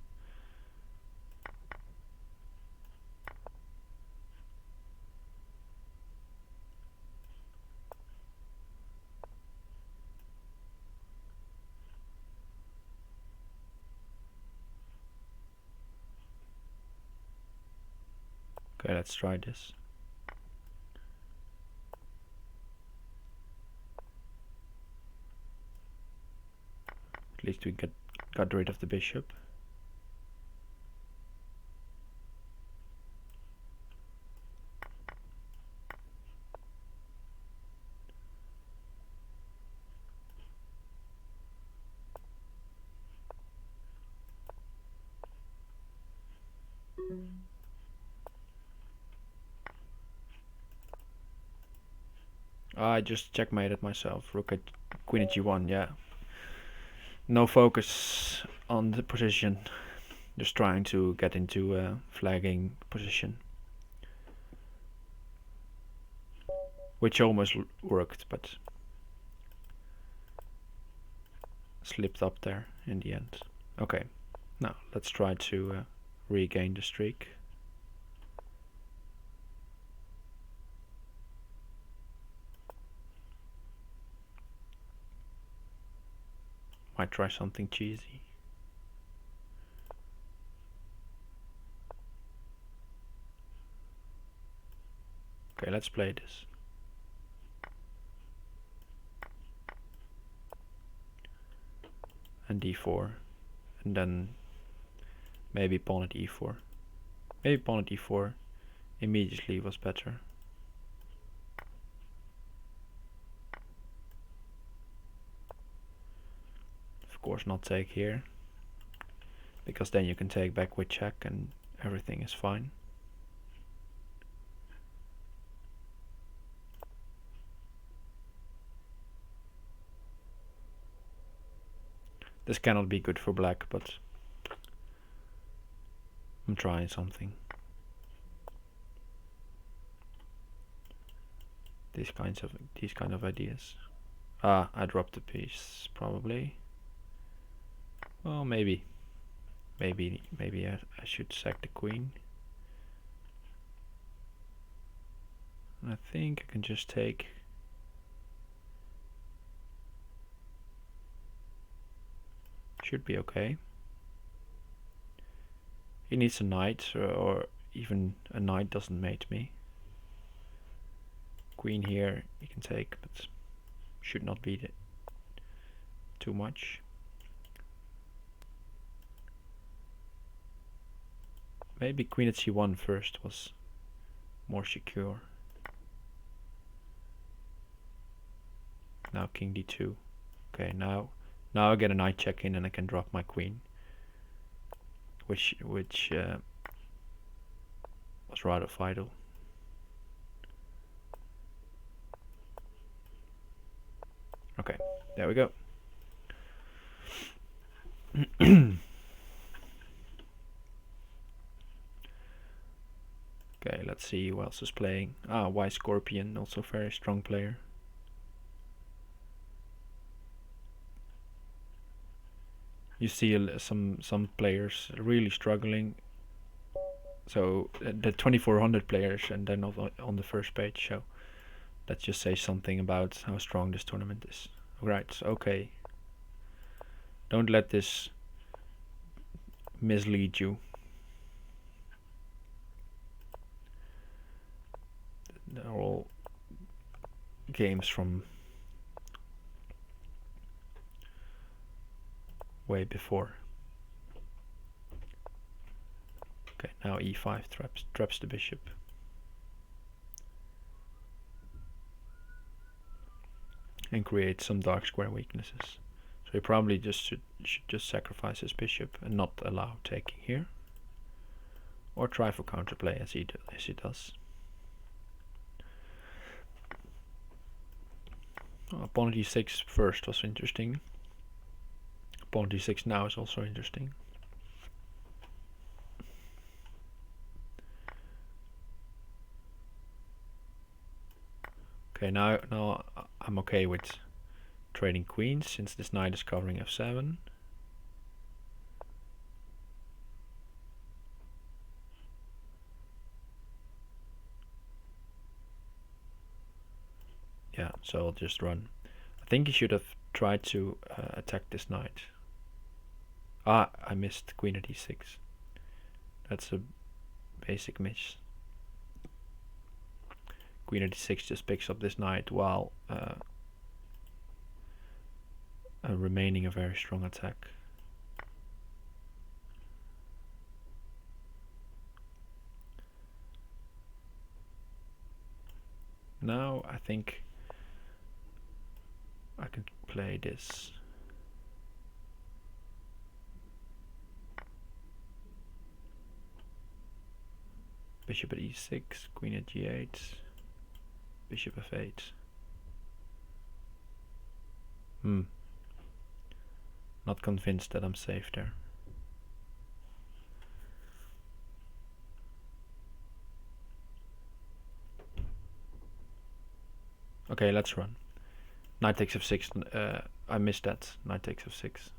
Okay, let's try this. At least we got rid of the bishop. I just checkmated myself. Rook at Queen at g1, yeah. No focus on the position. Just trying to get into a flagging position. Which almost worked, but slipped up there in the end. Okay, now let's try to regain the streak. Might try something cheesy. Okay, let's play this. And d4, and then maybe pawn at e4. Maybe pawn at e4 immediately was better. Of course not take here, because then you can take back with check and everything is fine. This cannot be good for black, but I'm trying something. These kind of ideas. Ah, I dropped the piece probably. Well, maybe I should sack the queen. And I think I can just take. Should be okay. He needs a knight, or even a knight doesn't mate me. Queen here he can take, but should not be too much. Maybe queen at c1 first was more secure. Now king d2. Okay, now I get a knight check in and I can drop my queen, which was rather vital. Okay, there we go. Okay, let's see who else is playing. Y Scorpion, also very strong player. You see some players really struggling. So the 2400 players, and they're not on the first page. So that just says something about how strong this tournament is. Right, okay. Don't let this mislead you. They're all games from way before. Okay, now e5 traps the bishop. And creates some dark square weaknesses. So he probably should just sacrifice his bishop and not allow taking here. Or try for counterplay as he does. Pawn d6 first was interesting. Pawn d6 now is also interesting. Okay, now I'm okay with trading queens since this knight is covering f7. Yeah, so I'll just run. I think he should have tried to attack this knight. I missed queen at e6. That's a basic miss. Queen at d6 just picks up this knight while remaining a very strong attack. Now I think I can play this. Bishop at e6, queen at g8, bishop f8. Not convinced that I'm safe there. Okay, let's run. Knight takes f6. I missed that. Knight takes f6.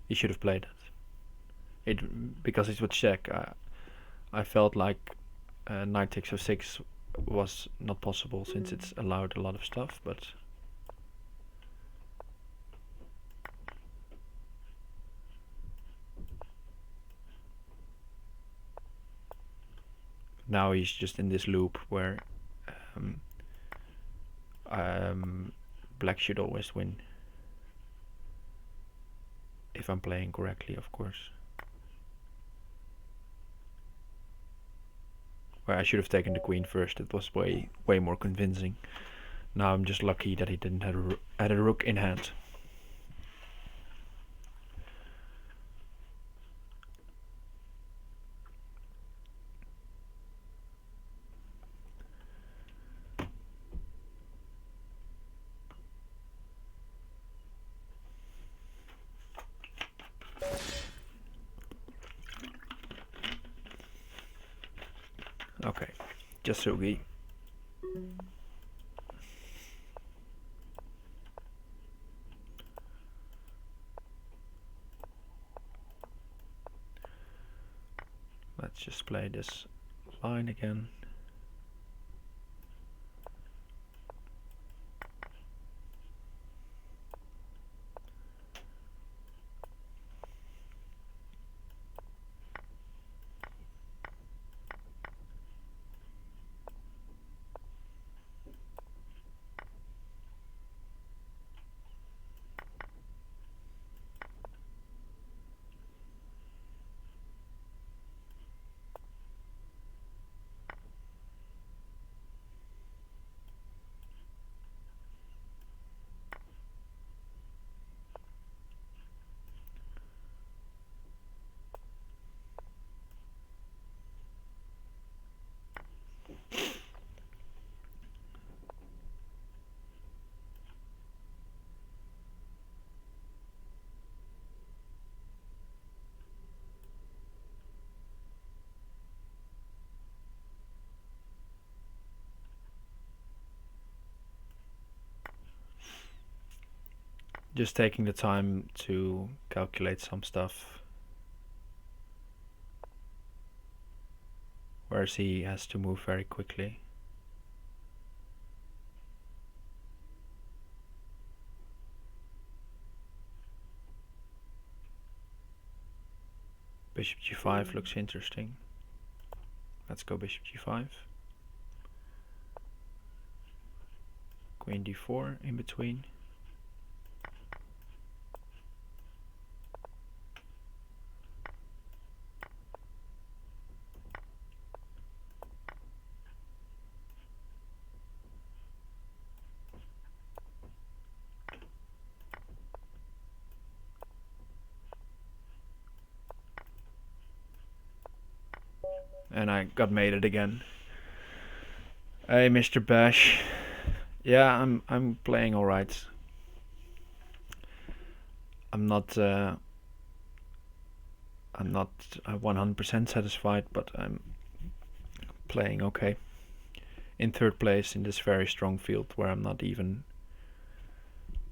He should have played it. Because it would check. I felt like knight takes f6 was not possible since it's allowed a lot of stuff, but now he's just in this loop where black should always win. If I'm playing correctly, of course. Where I should have taken the queen first. It was way more convincing. Now I'm just lucky that he didn't have a rook in hand. Okay, Jasugi. Let's just play this line again. just taking the time to calculate some stuff. Whereas he has to move very quickly. Bishop g5 looks interesting. Let's go bishop g5. Queen d4 in between. And I got mated again. Hey, Mr. Bash. Yeah, I'm playing all right. I'm not 100% satisfied, but I'm playing okay. In third place in this very strong field where I'm not even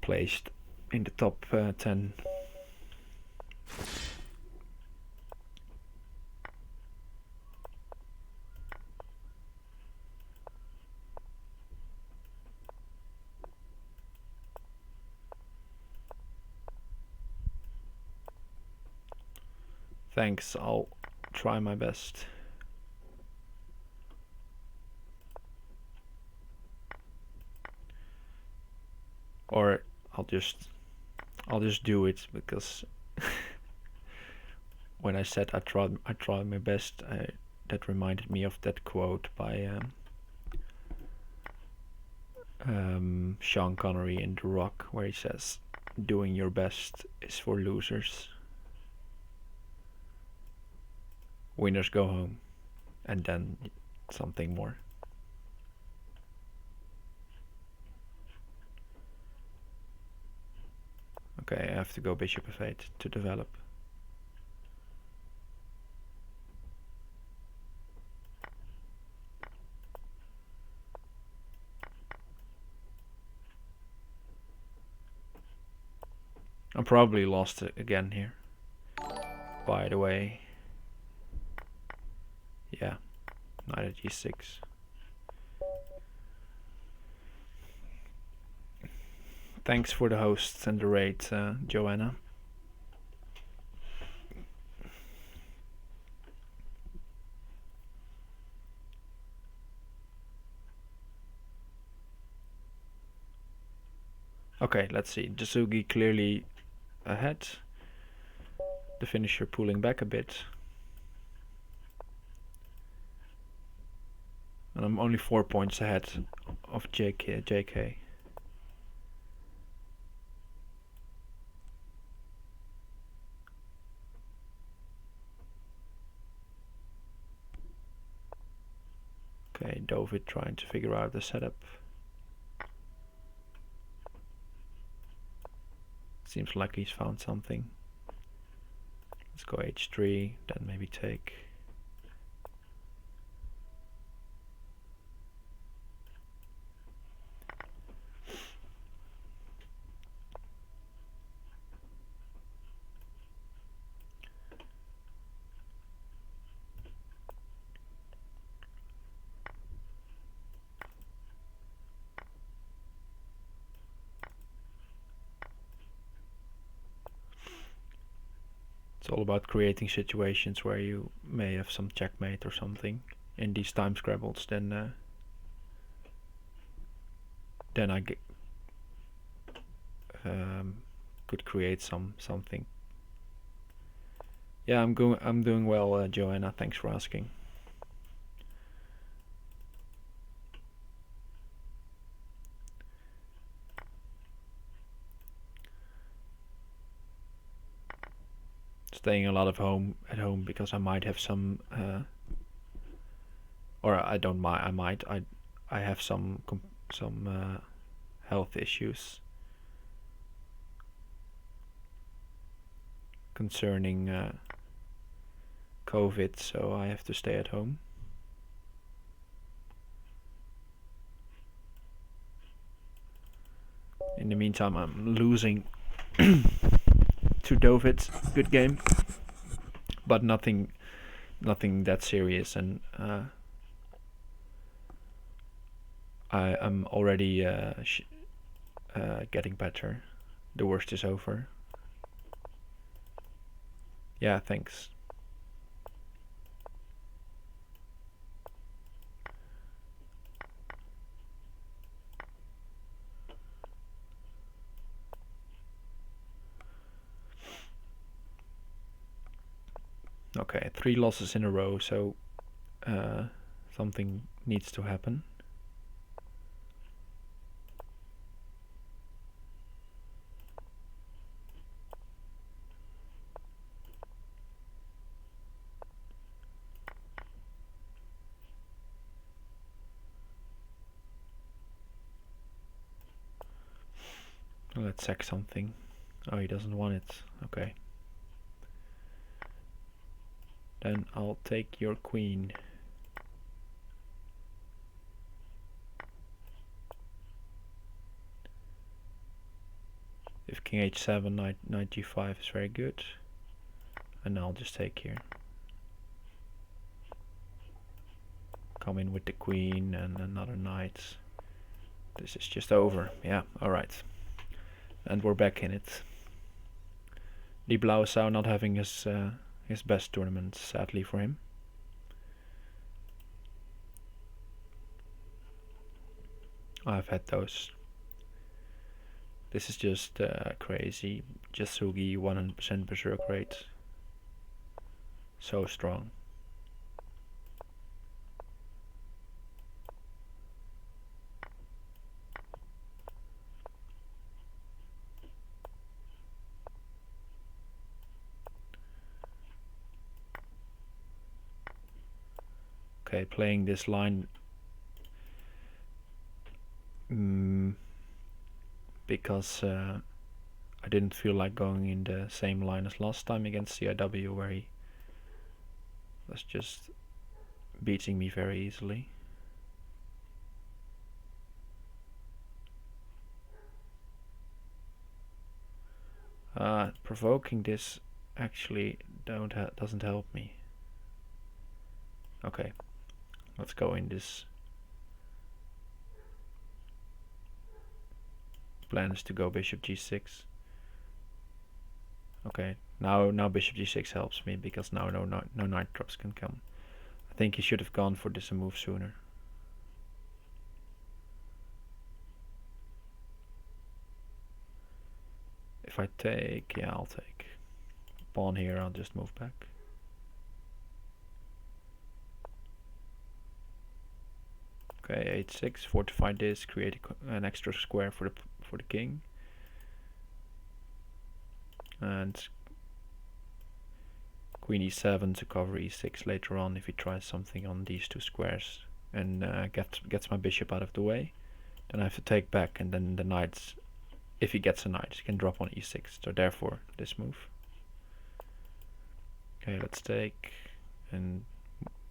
placed in the top 10. Thanks, I'll try my best. Or I'll just do it, because when I said I tried my best, that reminded me of that quote by Sean Connery in The Rock, where he says, "Doing your best is for losers. Winners go home," and then something more. Okay, I have to go bishop f8 to develop. I'm probably lost again here, by the way. Yeah, knight at g6. Thanks for the host and the raid, Joanna. Okay, let's see. Jasugi clearly ahead. The finisher pulling back a bit. And I'm only 4 points ahead of JK. Okay, David trying to figure out the setup. Seems like he's found something. Let's go h3, then maybe take. It's all about creating situations where you may have some checkmate or something in these time scrabbles. Then I could create something. Yeah, I'm doing well, Joanna. Thanks for asking. Staying a lot at home because I might have some, or I don't mind. I have some health issues concerning COVID, so I have to stay at home. In the meantime, I'm losing to David, good game, but nothing that serious, and I am already getting better. The worst is over. Yeah, thanks. Okay, 3 losses in a row, so something needs to happen. Let's sack something. Oh, he doesn't want it. Okay. Then I'll take your queen. If king h7, knight g5 is very good. And I'll just take here. Come in with the queen and another knight. This is just over. Yeah, alright. And we're back in it. Die Blauwsau not having his best tournament, sadly for him. I've had those. This is just crazy. Jasugi 100% berserk rate. So strong. Okay, playing this line because I didn't feel like going in the same line as last time against CIW, where he was just beating me very easily. Provoking this actually doesn't help me. Okay, let's go in this. Plan is to go bishop g6. Okay, now bishop g6 helps me because now no knight drops can come. I think he should have gone for this move sooner. If I take, yeah, I'll take. Pawn here, I'll just move back. Okay, h6, fortify this, create an extra square for the king. And queen e7 to cover e6 later on if he tries something on these 2 squares and gets my bishop out of the way. Then I have to take back, and then the knights, if he gets a knight, he can drop on e6. So therefore this move. Okay, let's take and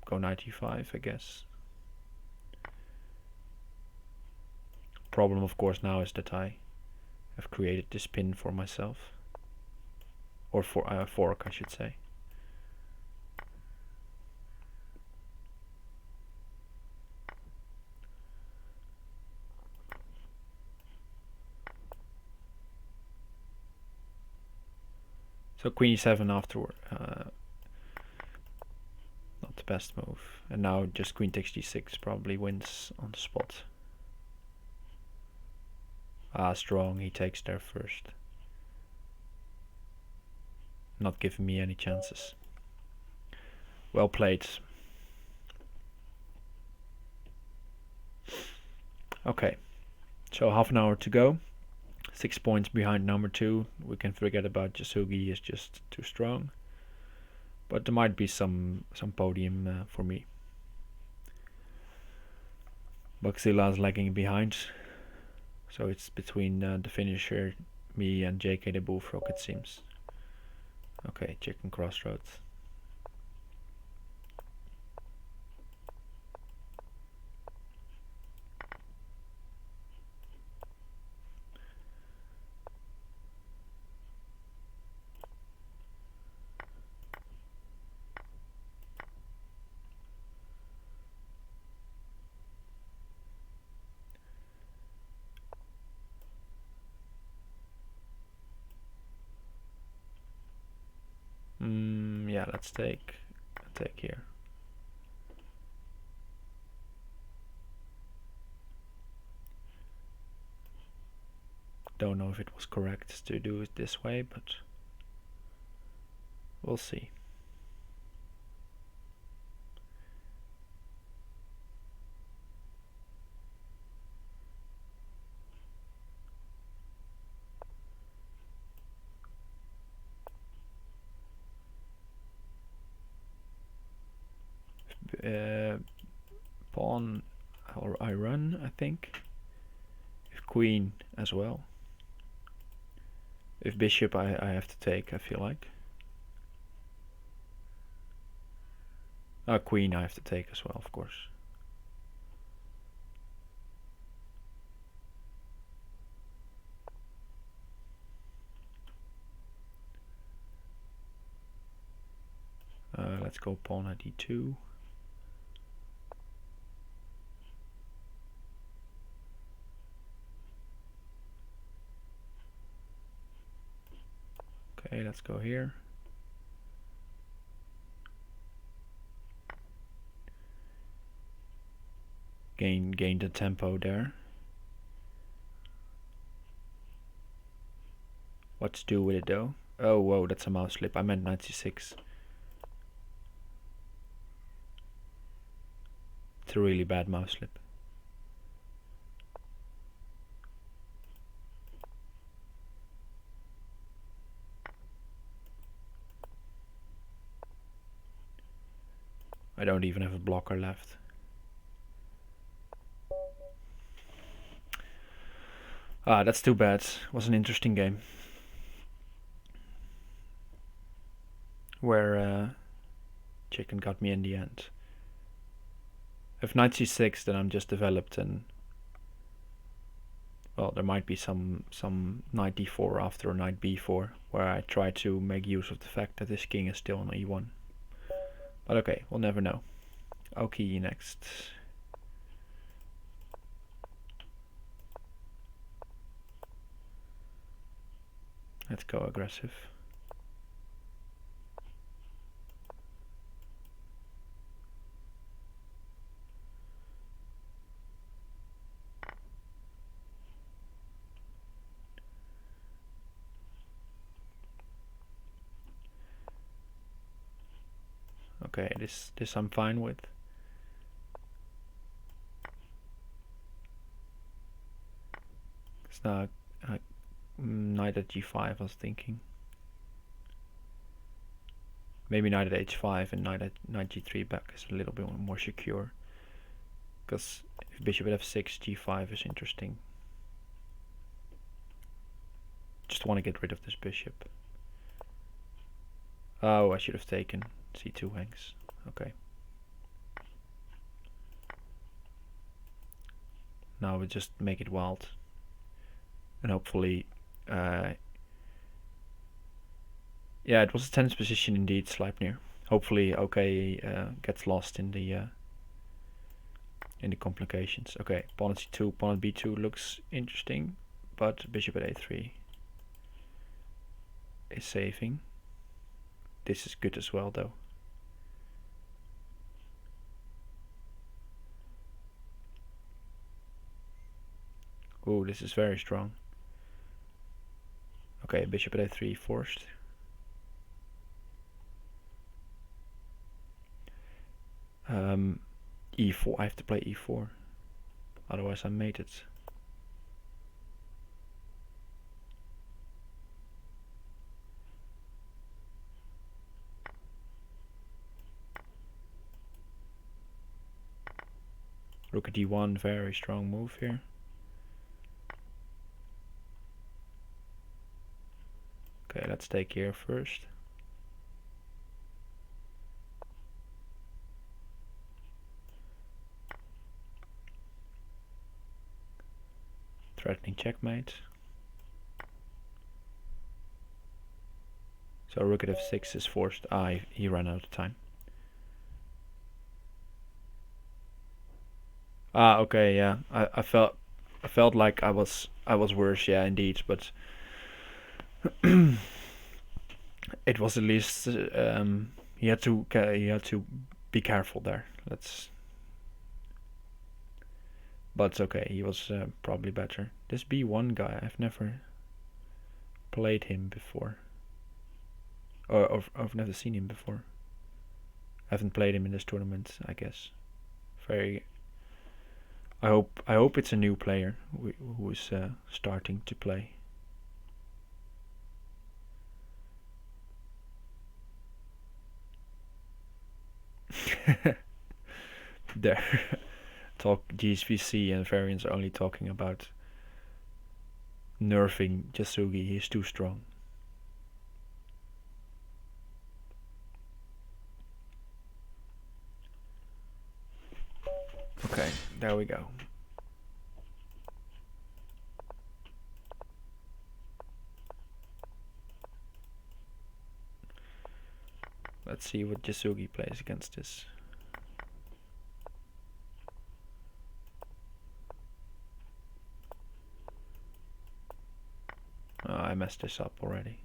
go knight e5, I guess. Problem of course now is that I have created this pin for myself, or for fork I should say. So queen e7 afterward, not the best move. And now just queen takes d6 probably wins on the spot. Strong, he takes there first. Not giving me any chances. Well played. Okay, so half an hour to go. 6 points behind number 2. We can forget about Jasugi, he is just too strong. But there might be some podium for me. Buxilla is lagging behind. So it's between the finisher, me and JK the Bullfrog it seems. Okay, chicken crossroads. let's take here. Don't know if it was correct to do it this way, but we'll see. Pawn, or I run, I think. If queen as well. If bishop, I have to take, I feel like. Queen I have to take as well, of course. Let's go pawn at d2. Okay, let's go here. Gain the tempo there. What to do with it though? Oh, whoa, that's a mouse slip. I meant 96. It's a really bad mouse slip. I don't even have a blocker left. That's too bad. It was an interesting game. Where chicken got me in the end. If knight c6, then I'm just developed, and well, there might be some knight d4 after knight b4, where I try to make use of the fact that this king is still on e1. But okay, we'll never know. Okay, next. Let's go aggressive. Okay, this I'm fine with. It's not knight at g5, I was thinking. Maybe knight at h5 and knight g3 back is a little bit more secure. Because if bishop at f6, g5 is interesting. Just want to get rid of this bishop. Oh, I should have taken c2 hangs. Okay. Now we just make it wild. And hopefully... yeah, it was a tense position indeed, Sleipnir. Hopefully gets lost in the complications. Okay, pawn at c2, pawn at b2 looks interesting, but bishop at a3 is saving. This is good as well, though. Ooh, this is very strong. Okay, bishop at a3 forced. E4, I have to play e4, otherwise I made it. Rook at d1, very strong move here. Okay, let's take here first. Threatening checkmate. So rook at f6 is forced. He ran out of time. Okay, yeah. I felt like I was worse, yeah, indeed, but it was at least he had to be careful there. But it's okay. He was probably better. This B1 guy, I've never played him before, or I've never seen him before. I haven't played him in this tournament, I guess. Very. I hope it's a new player who is starting to play. There, talk GSVC and variants are only talking about nerfing Yasugi. He's too strong. Okay, there we go. Let's see what Yasugi plays against this. Oh, I messed this up already.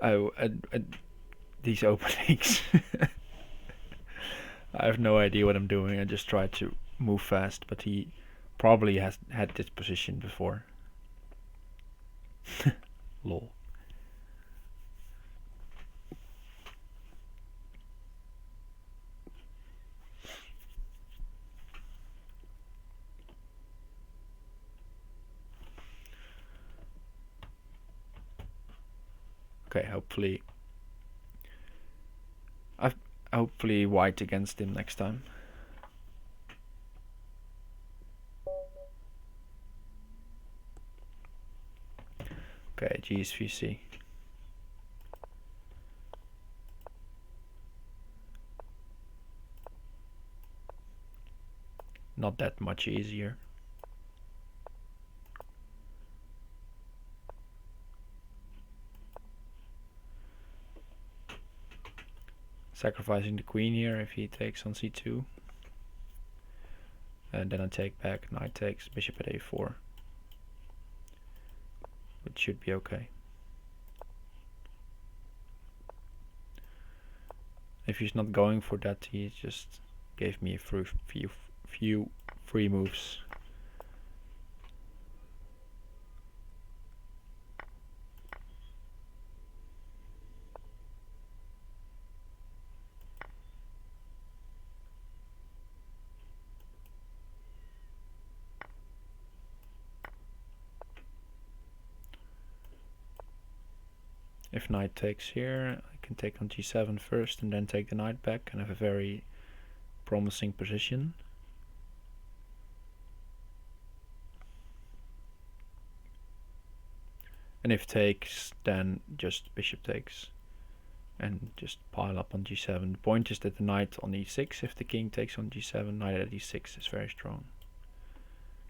Oh, these openings. I have no idea what I'm doing. I just try to move fast, but he probably has had this position before. Lol. Okay, hopefully white against him next time. Okay, GSVC. Not that much easier. Sacrificing the queen here if he takes on c2. And then I take back, knight takes, bishop at a4. Which should be okay. If he's not going for that, he just gave me a few free moves. If knight takes here, I can take on g7 first and then take the knight back and have a very promising position. And if takes, then just bishop takes and just pile up on g7. The point is that the knight on e6, if the king takes on g7, knight at e6 is very strong,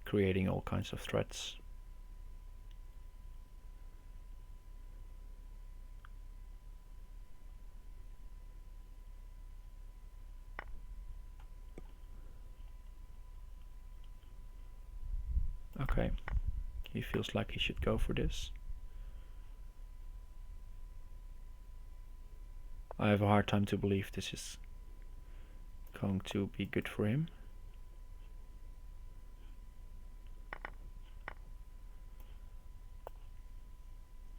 creating all kinds of threats. Okay, he feels like he should go for this. I have a hard time to believe this is going to be good for him.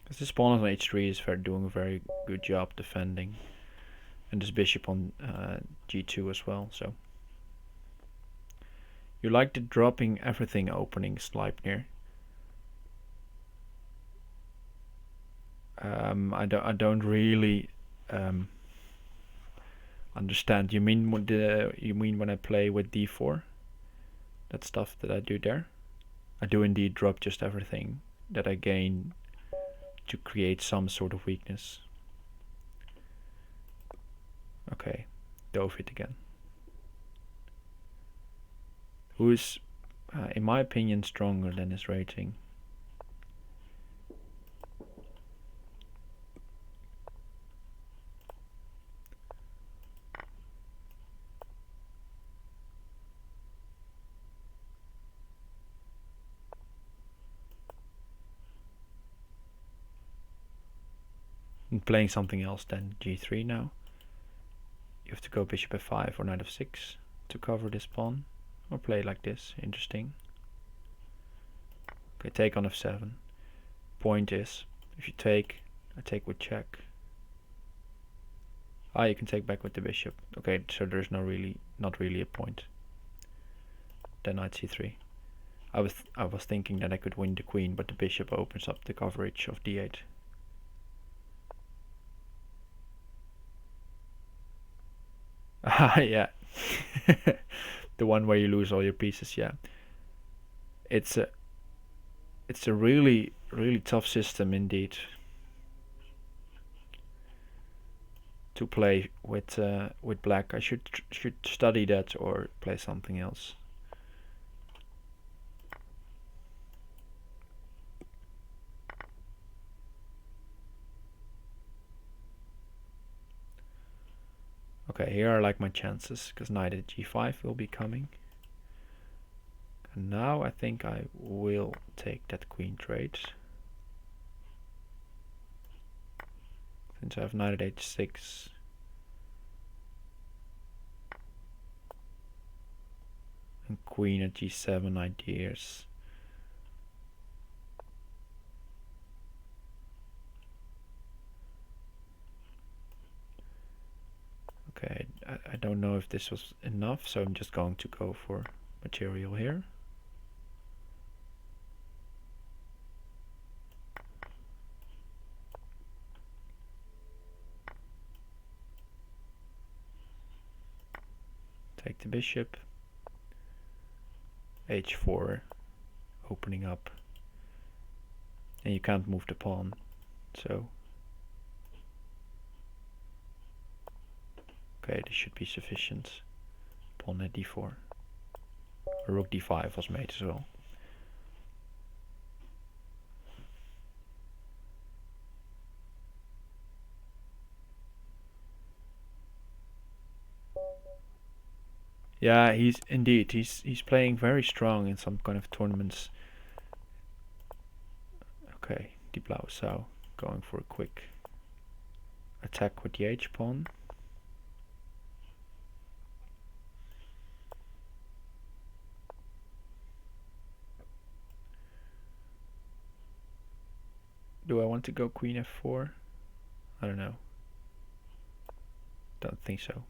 Because this pawn on h3 is doing a very good job defending. And this bishop on g2 as well, so. You like the dropping everything opening, Sleipnir. I don't really understand. You mean when I play with d4? that stuff that I do there. I do indeed drop just everything that I gain to create some sort of weakness. Okay, dove it again. Who is, in my opinion, stronger than his rating? I'm playing something else than g3 now. You have to go bishop f5 or knight f6 to cover this pawn, or play like this. Interesting. Okay, take on f7. Point is, if you take, I take with check. Ah, you can take back with the bishop. Okay, so there's not really a point. Then knight c3. I was thinking that I could win the queen, but the bishop opens up the coverage of d8. Ah, yeah. The one where you lose all your pieces, yeah. It's a really tough system indeed to play with black. I should study that or play something else. Okay, here are like my chances, because knight at g5 will be coming. And now I think I will take that queen trade. Since I have knight at h6. And queen at g7 ideas. Okay, I don't know if this was enough, so I'm just going to go for material here. Take the bishop. h4, opening up. And you can't move the pawn, so... Okay, this should be sufficient. Pawn at d4. Rook d5 was made as well. Yeah, he's playing very strong in some kind of tournaments. Okay, die Blauwe Sau going for a quick attack with the h pawn. Do I want to go queen f4? I don't know. Don't think so.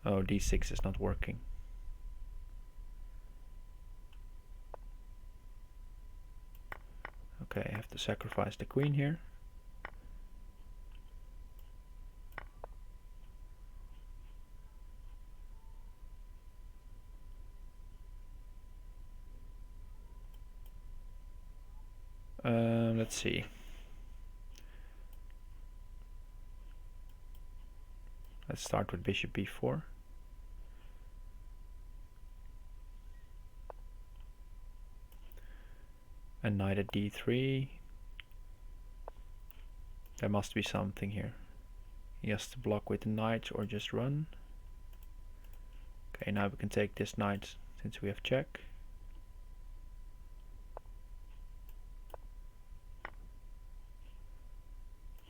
Oh, d6 is not working. Okay, I have to sacrifice the queen here. Let's see. Let's start with bishop b4. And knight at d3. There must be something here. He has to block with the knight or just run. Okay, now we can take this knight since we have check.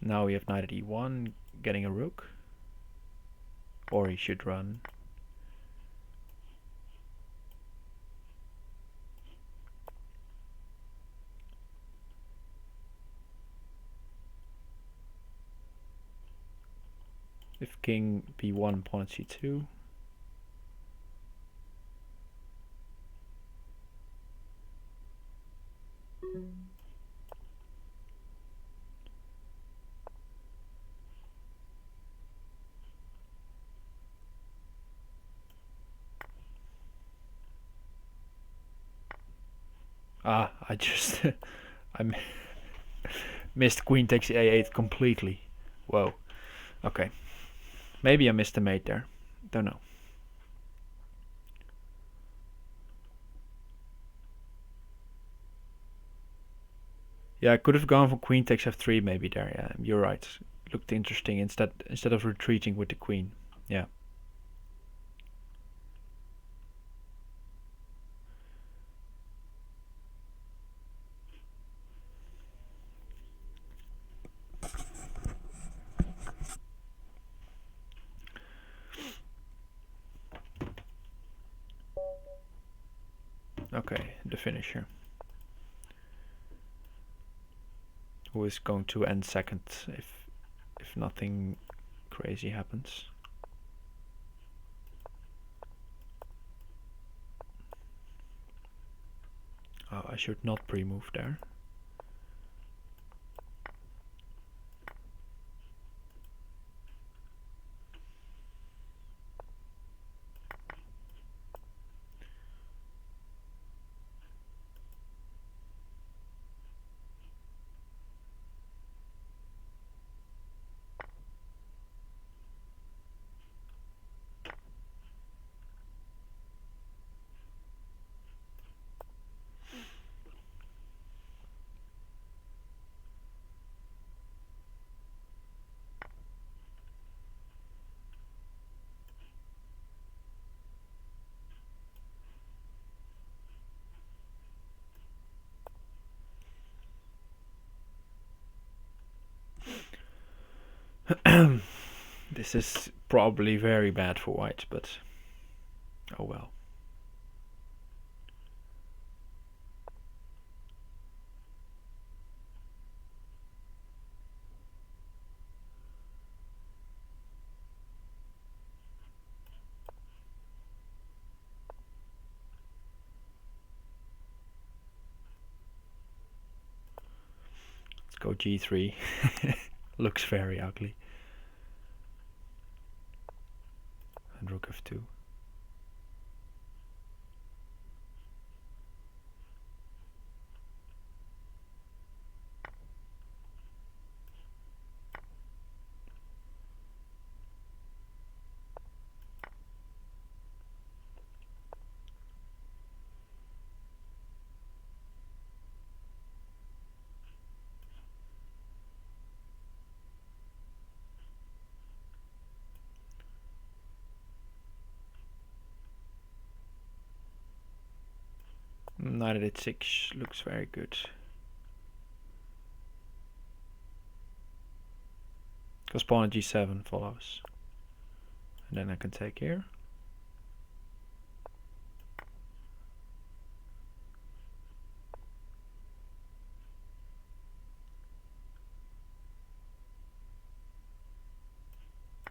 Now we have knight at e1, getting a rook. Or he should run. If king b1, pawn at c2. Ah, I just I missed queen takes a8 completely. Whoa. Okay. Maybe I missed a mate there. Don't know. Yeah, I could have gone for queen takes f3 maybe there. Yeah, you're right. Looked interesting instead of retreating with the queen. Yeah. Okay, the finisher. Who is going to end second if nothing crazy happens? Oh, I should not pre-move there. This is probably very bad for white, but oh well. Let's go g3. Looks very ugly. And rook f2. Knight at h6 looks very good. Because pawn at g7 follows. And then I can take here.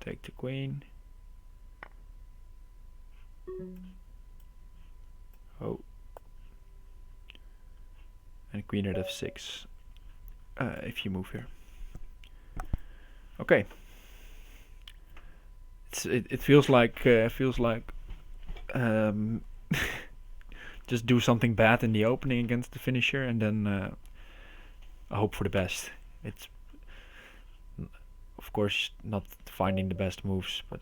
Take the queen. Oh. And queen at f6. If you move here. Okay. It feels like just do something bad in the opening against the finisher, and then I hope for the best. It's of course not finding the best moves, but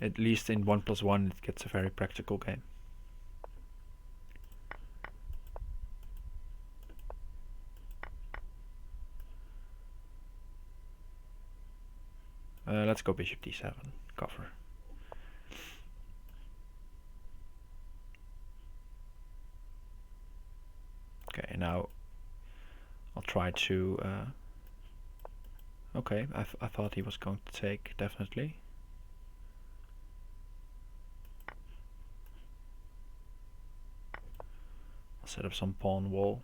at least in 1+1 it gets a very practical game. Let's go bishop d7, cover. Okay, now I'll try to... okay, I thought he was going to take, definitely. I'll set up some pawn wall.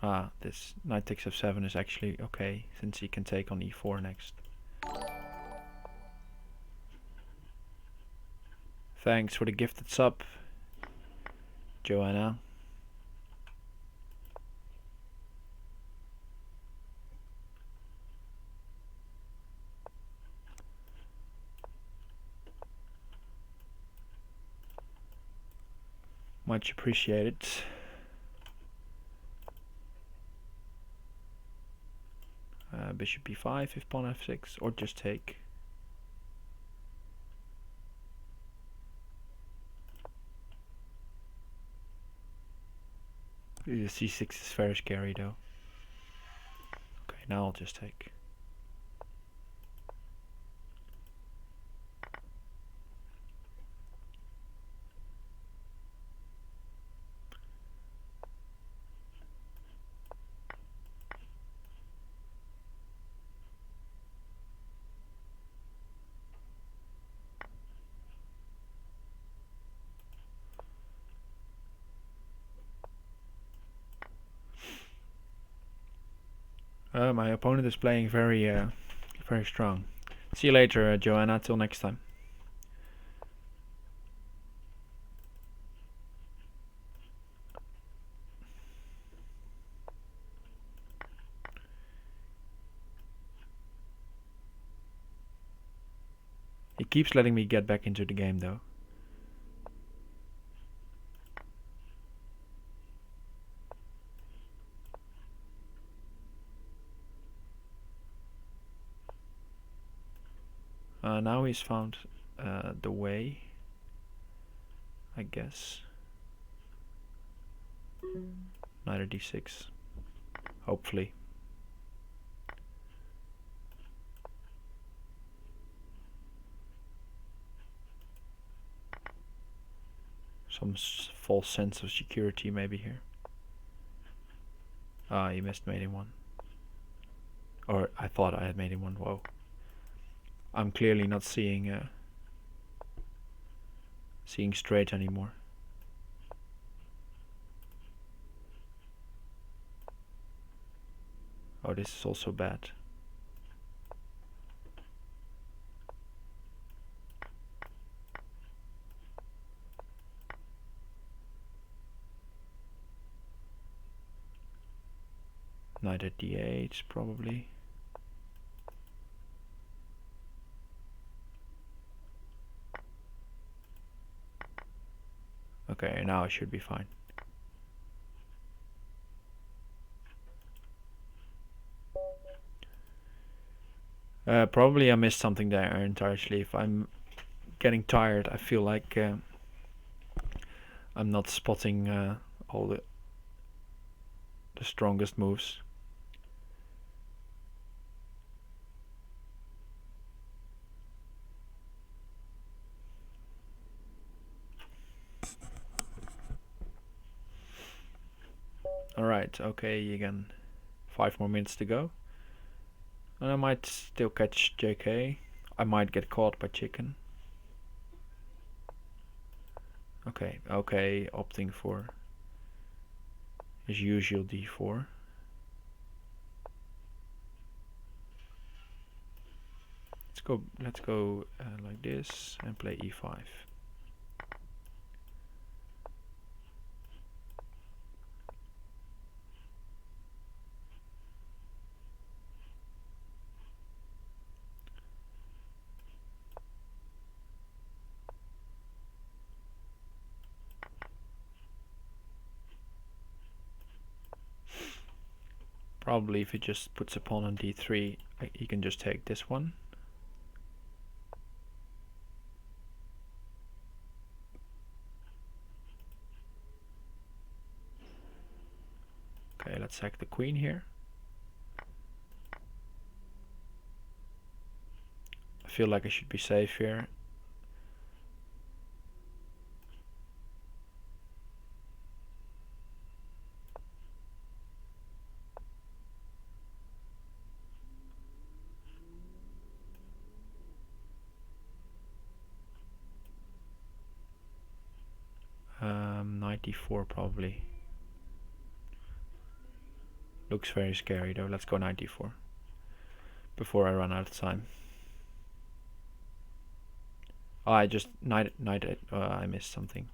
Ah, this knight takes f7 is actually okay, since he can take on e4 next. Thanks for the gifted sub, Joanna. Much appreciated. Bishop b5 if pawn f6, or just take. The c6 is very scary though. Okay, now I'll just take. My opponent is playing very strong. See you later, Joanna. Till next time. He keeps letting me get back into the game though. Now he's found the way, I guess. Knight d6. Hopefully. Some false sense of security maybe here. Ah, he missed mating one. Or I thought I had mating one. Whoa. I'm clearly not seeing straight anymore. Oh, this is also bad. Knight at d8 probably. Okay, now I should be fine. Probably I missed something there entirely. If I'm getting tired, I feel like I'm not spotting all the strongest moves. Alright, okay, again, 5 more minutes to go. And I might still catch JK. I might get caught by chicken. Okay, opting for his usual d4. Let's go like this and play e5. Probably if he just puts a pawn on d3, he can just take this one. Okay, let's sack the queen here. I feel like I should be safe here. Knight d4 probably. Looks very scary though. Let's go knight d4 before I run out of time. Oh, I just knight I missed something.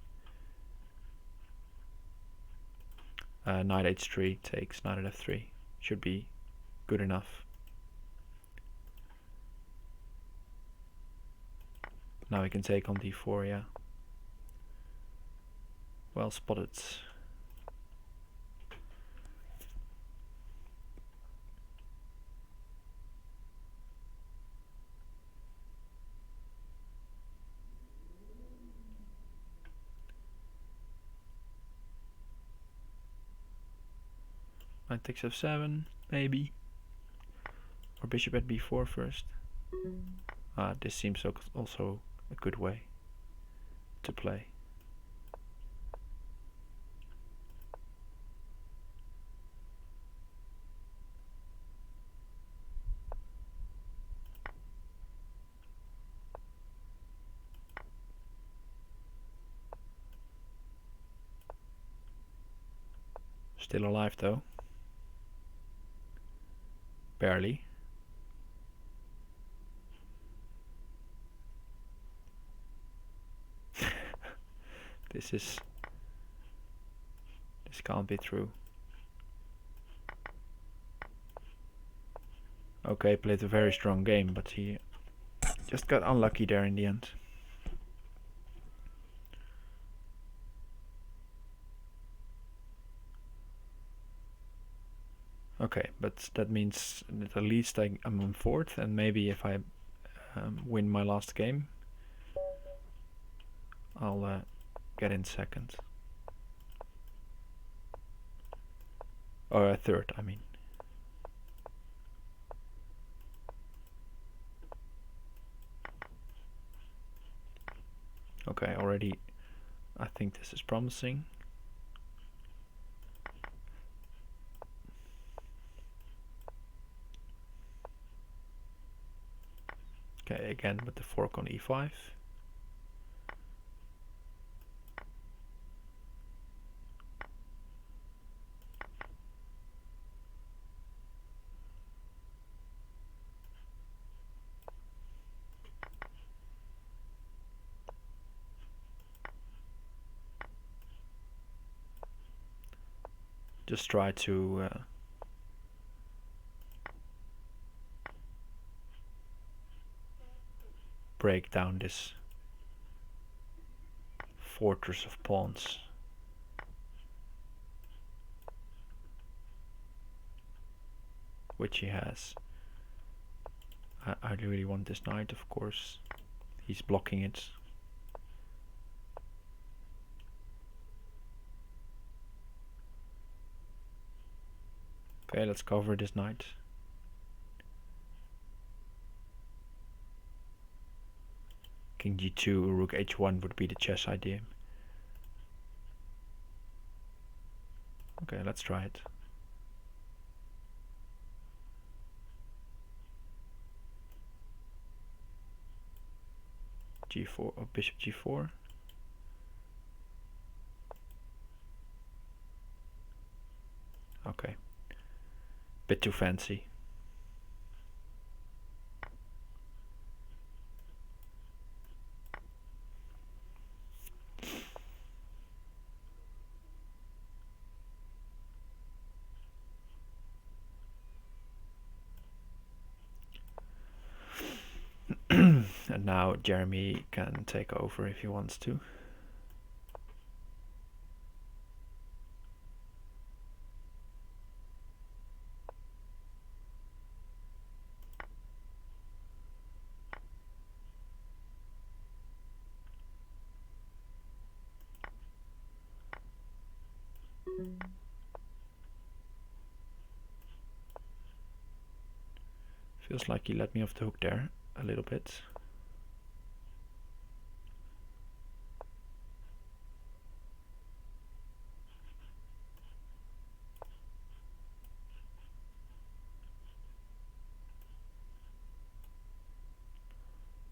Knight h3 takes knight at f3. Should be good enough. Now we can take on d4, yeah. Well spotted. Knight takes f7, maybe. Or bishop at b4 first. This seems also a good way to play. Still alive though. Barely. This can't be true. Okay, played a very strong game, but he just got unlucky there in the end. Okay, but that means that at least I'm on fourth, and maybe if I win my last game, I'll get in second. Or third, I mean. Okay, already I think this is promising. Okay, again with the fork on e5. Just try to break down this fortress of pawns. Which he has. I really want this knight, of course. He's blocking it. Okay, let's cover this knight. King g2, rook h1 would be the chess idea. Okay, let's try it. g4 or bishop g4. Okay. Bit too fancy. And now Jeremy can take over if he wants to. Feels like he let me off the hook there a little bit.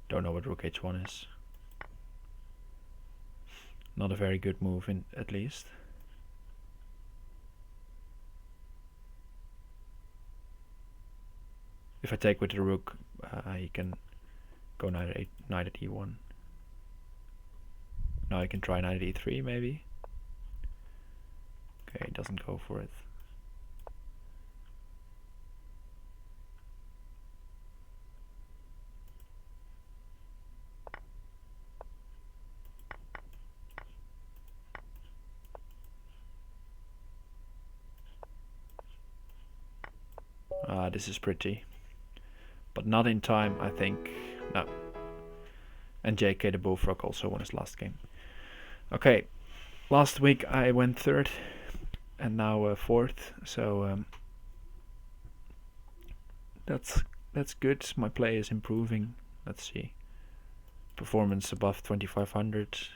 Don't know what rook h1 is. Not a very good move, at least. If I take with the rook, he can go knight at e1. Now I can try knight at e3 maybe. Okay, he doesn't go for it. This is pretty. But not in time, I think. No. And JK the Bullfrog also won his last game. Okay. Last week I went third. And now fourth. So that's good. My play is improving. Let's see. Performance above 2500.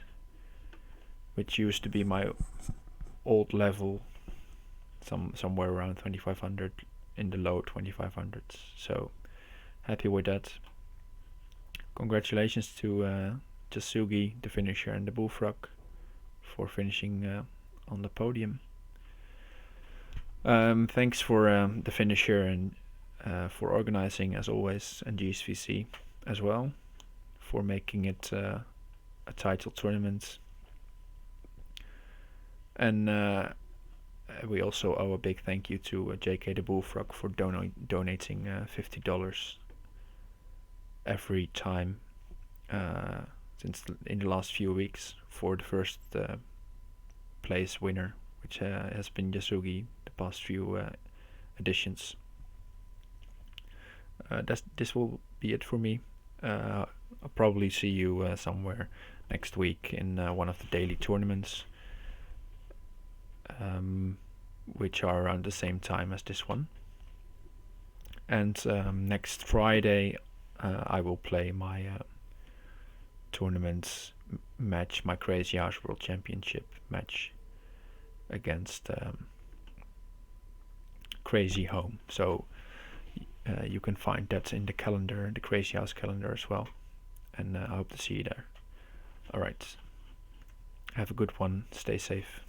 Which used to be my old level. Somewhere around 2500. In the low 2500s. So happy with that. Congratulations to Jasugi, the finisher, and the Bullfrog for finishing on the podium. Thanks for the finisher and for organizing as always, and GSVC as well for making it a title tournament. And we also owe a big thank you to JK the Bullfrog for donating $50 every time since in the last few weeks for the first place winner, which has been Yasugi the past few editions. This will be it for me. I'll probably see you somewhere next week in one of the daily tournaments, which are around the same time as this one. And next Friday I will play my tournament match, my Crazyhouse World Championship match against Crazy Home. So you can find that in the calendar, the Crazyhouse calendar as well. And I hope to see you there. Alright. Have a good one. Stay safe.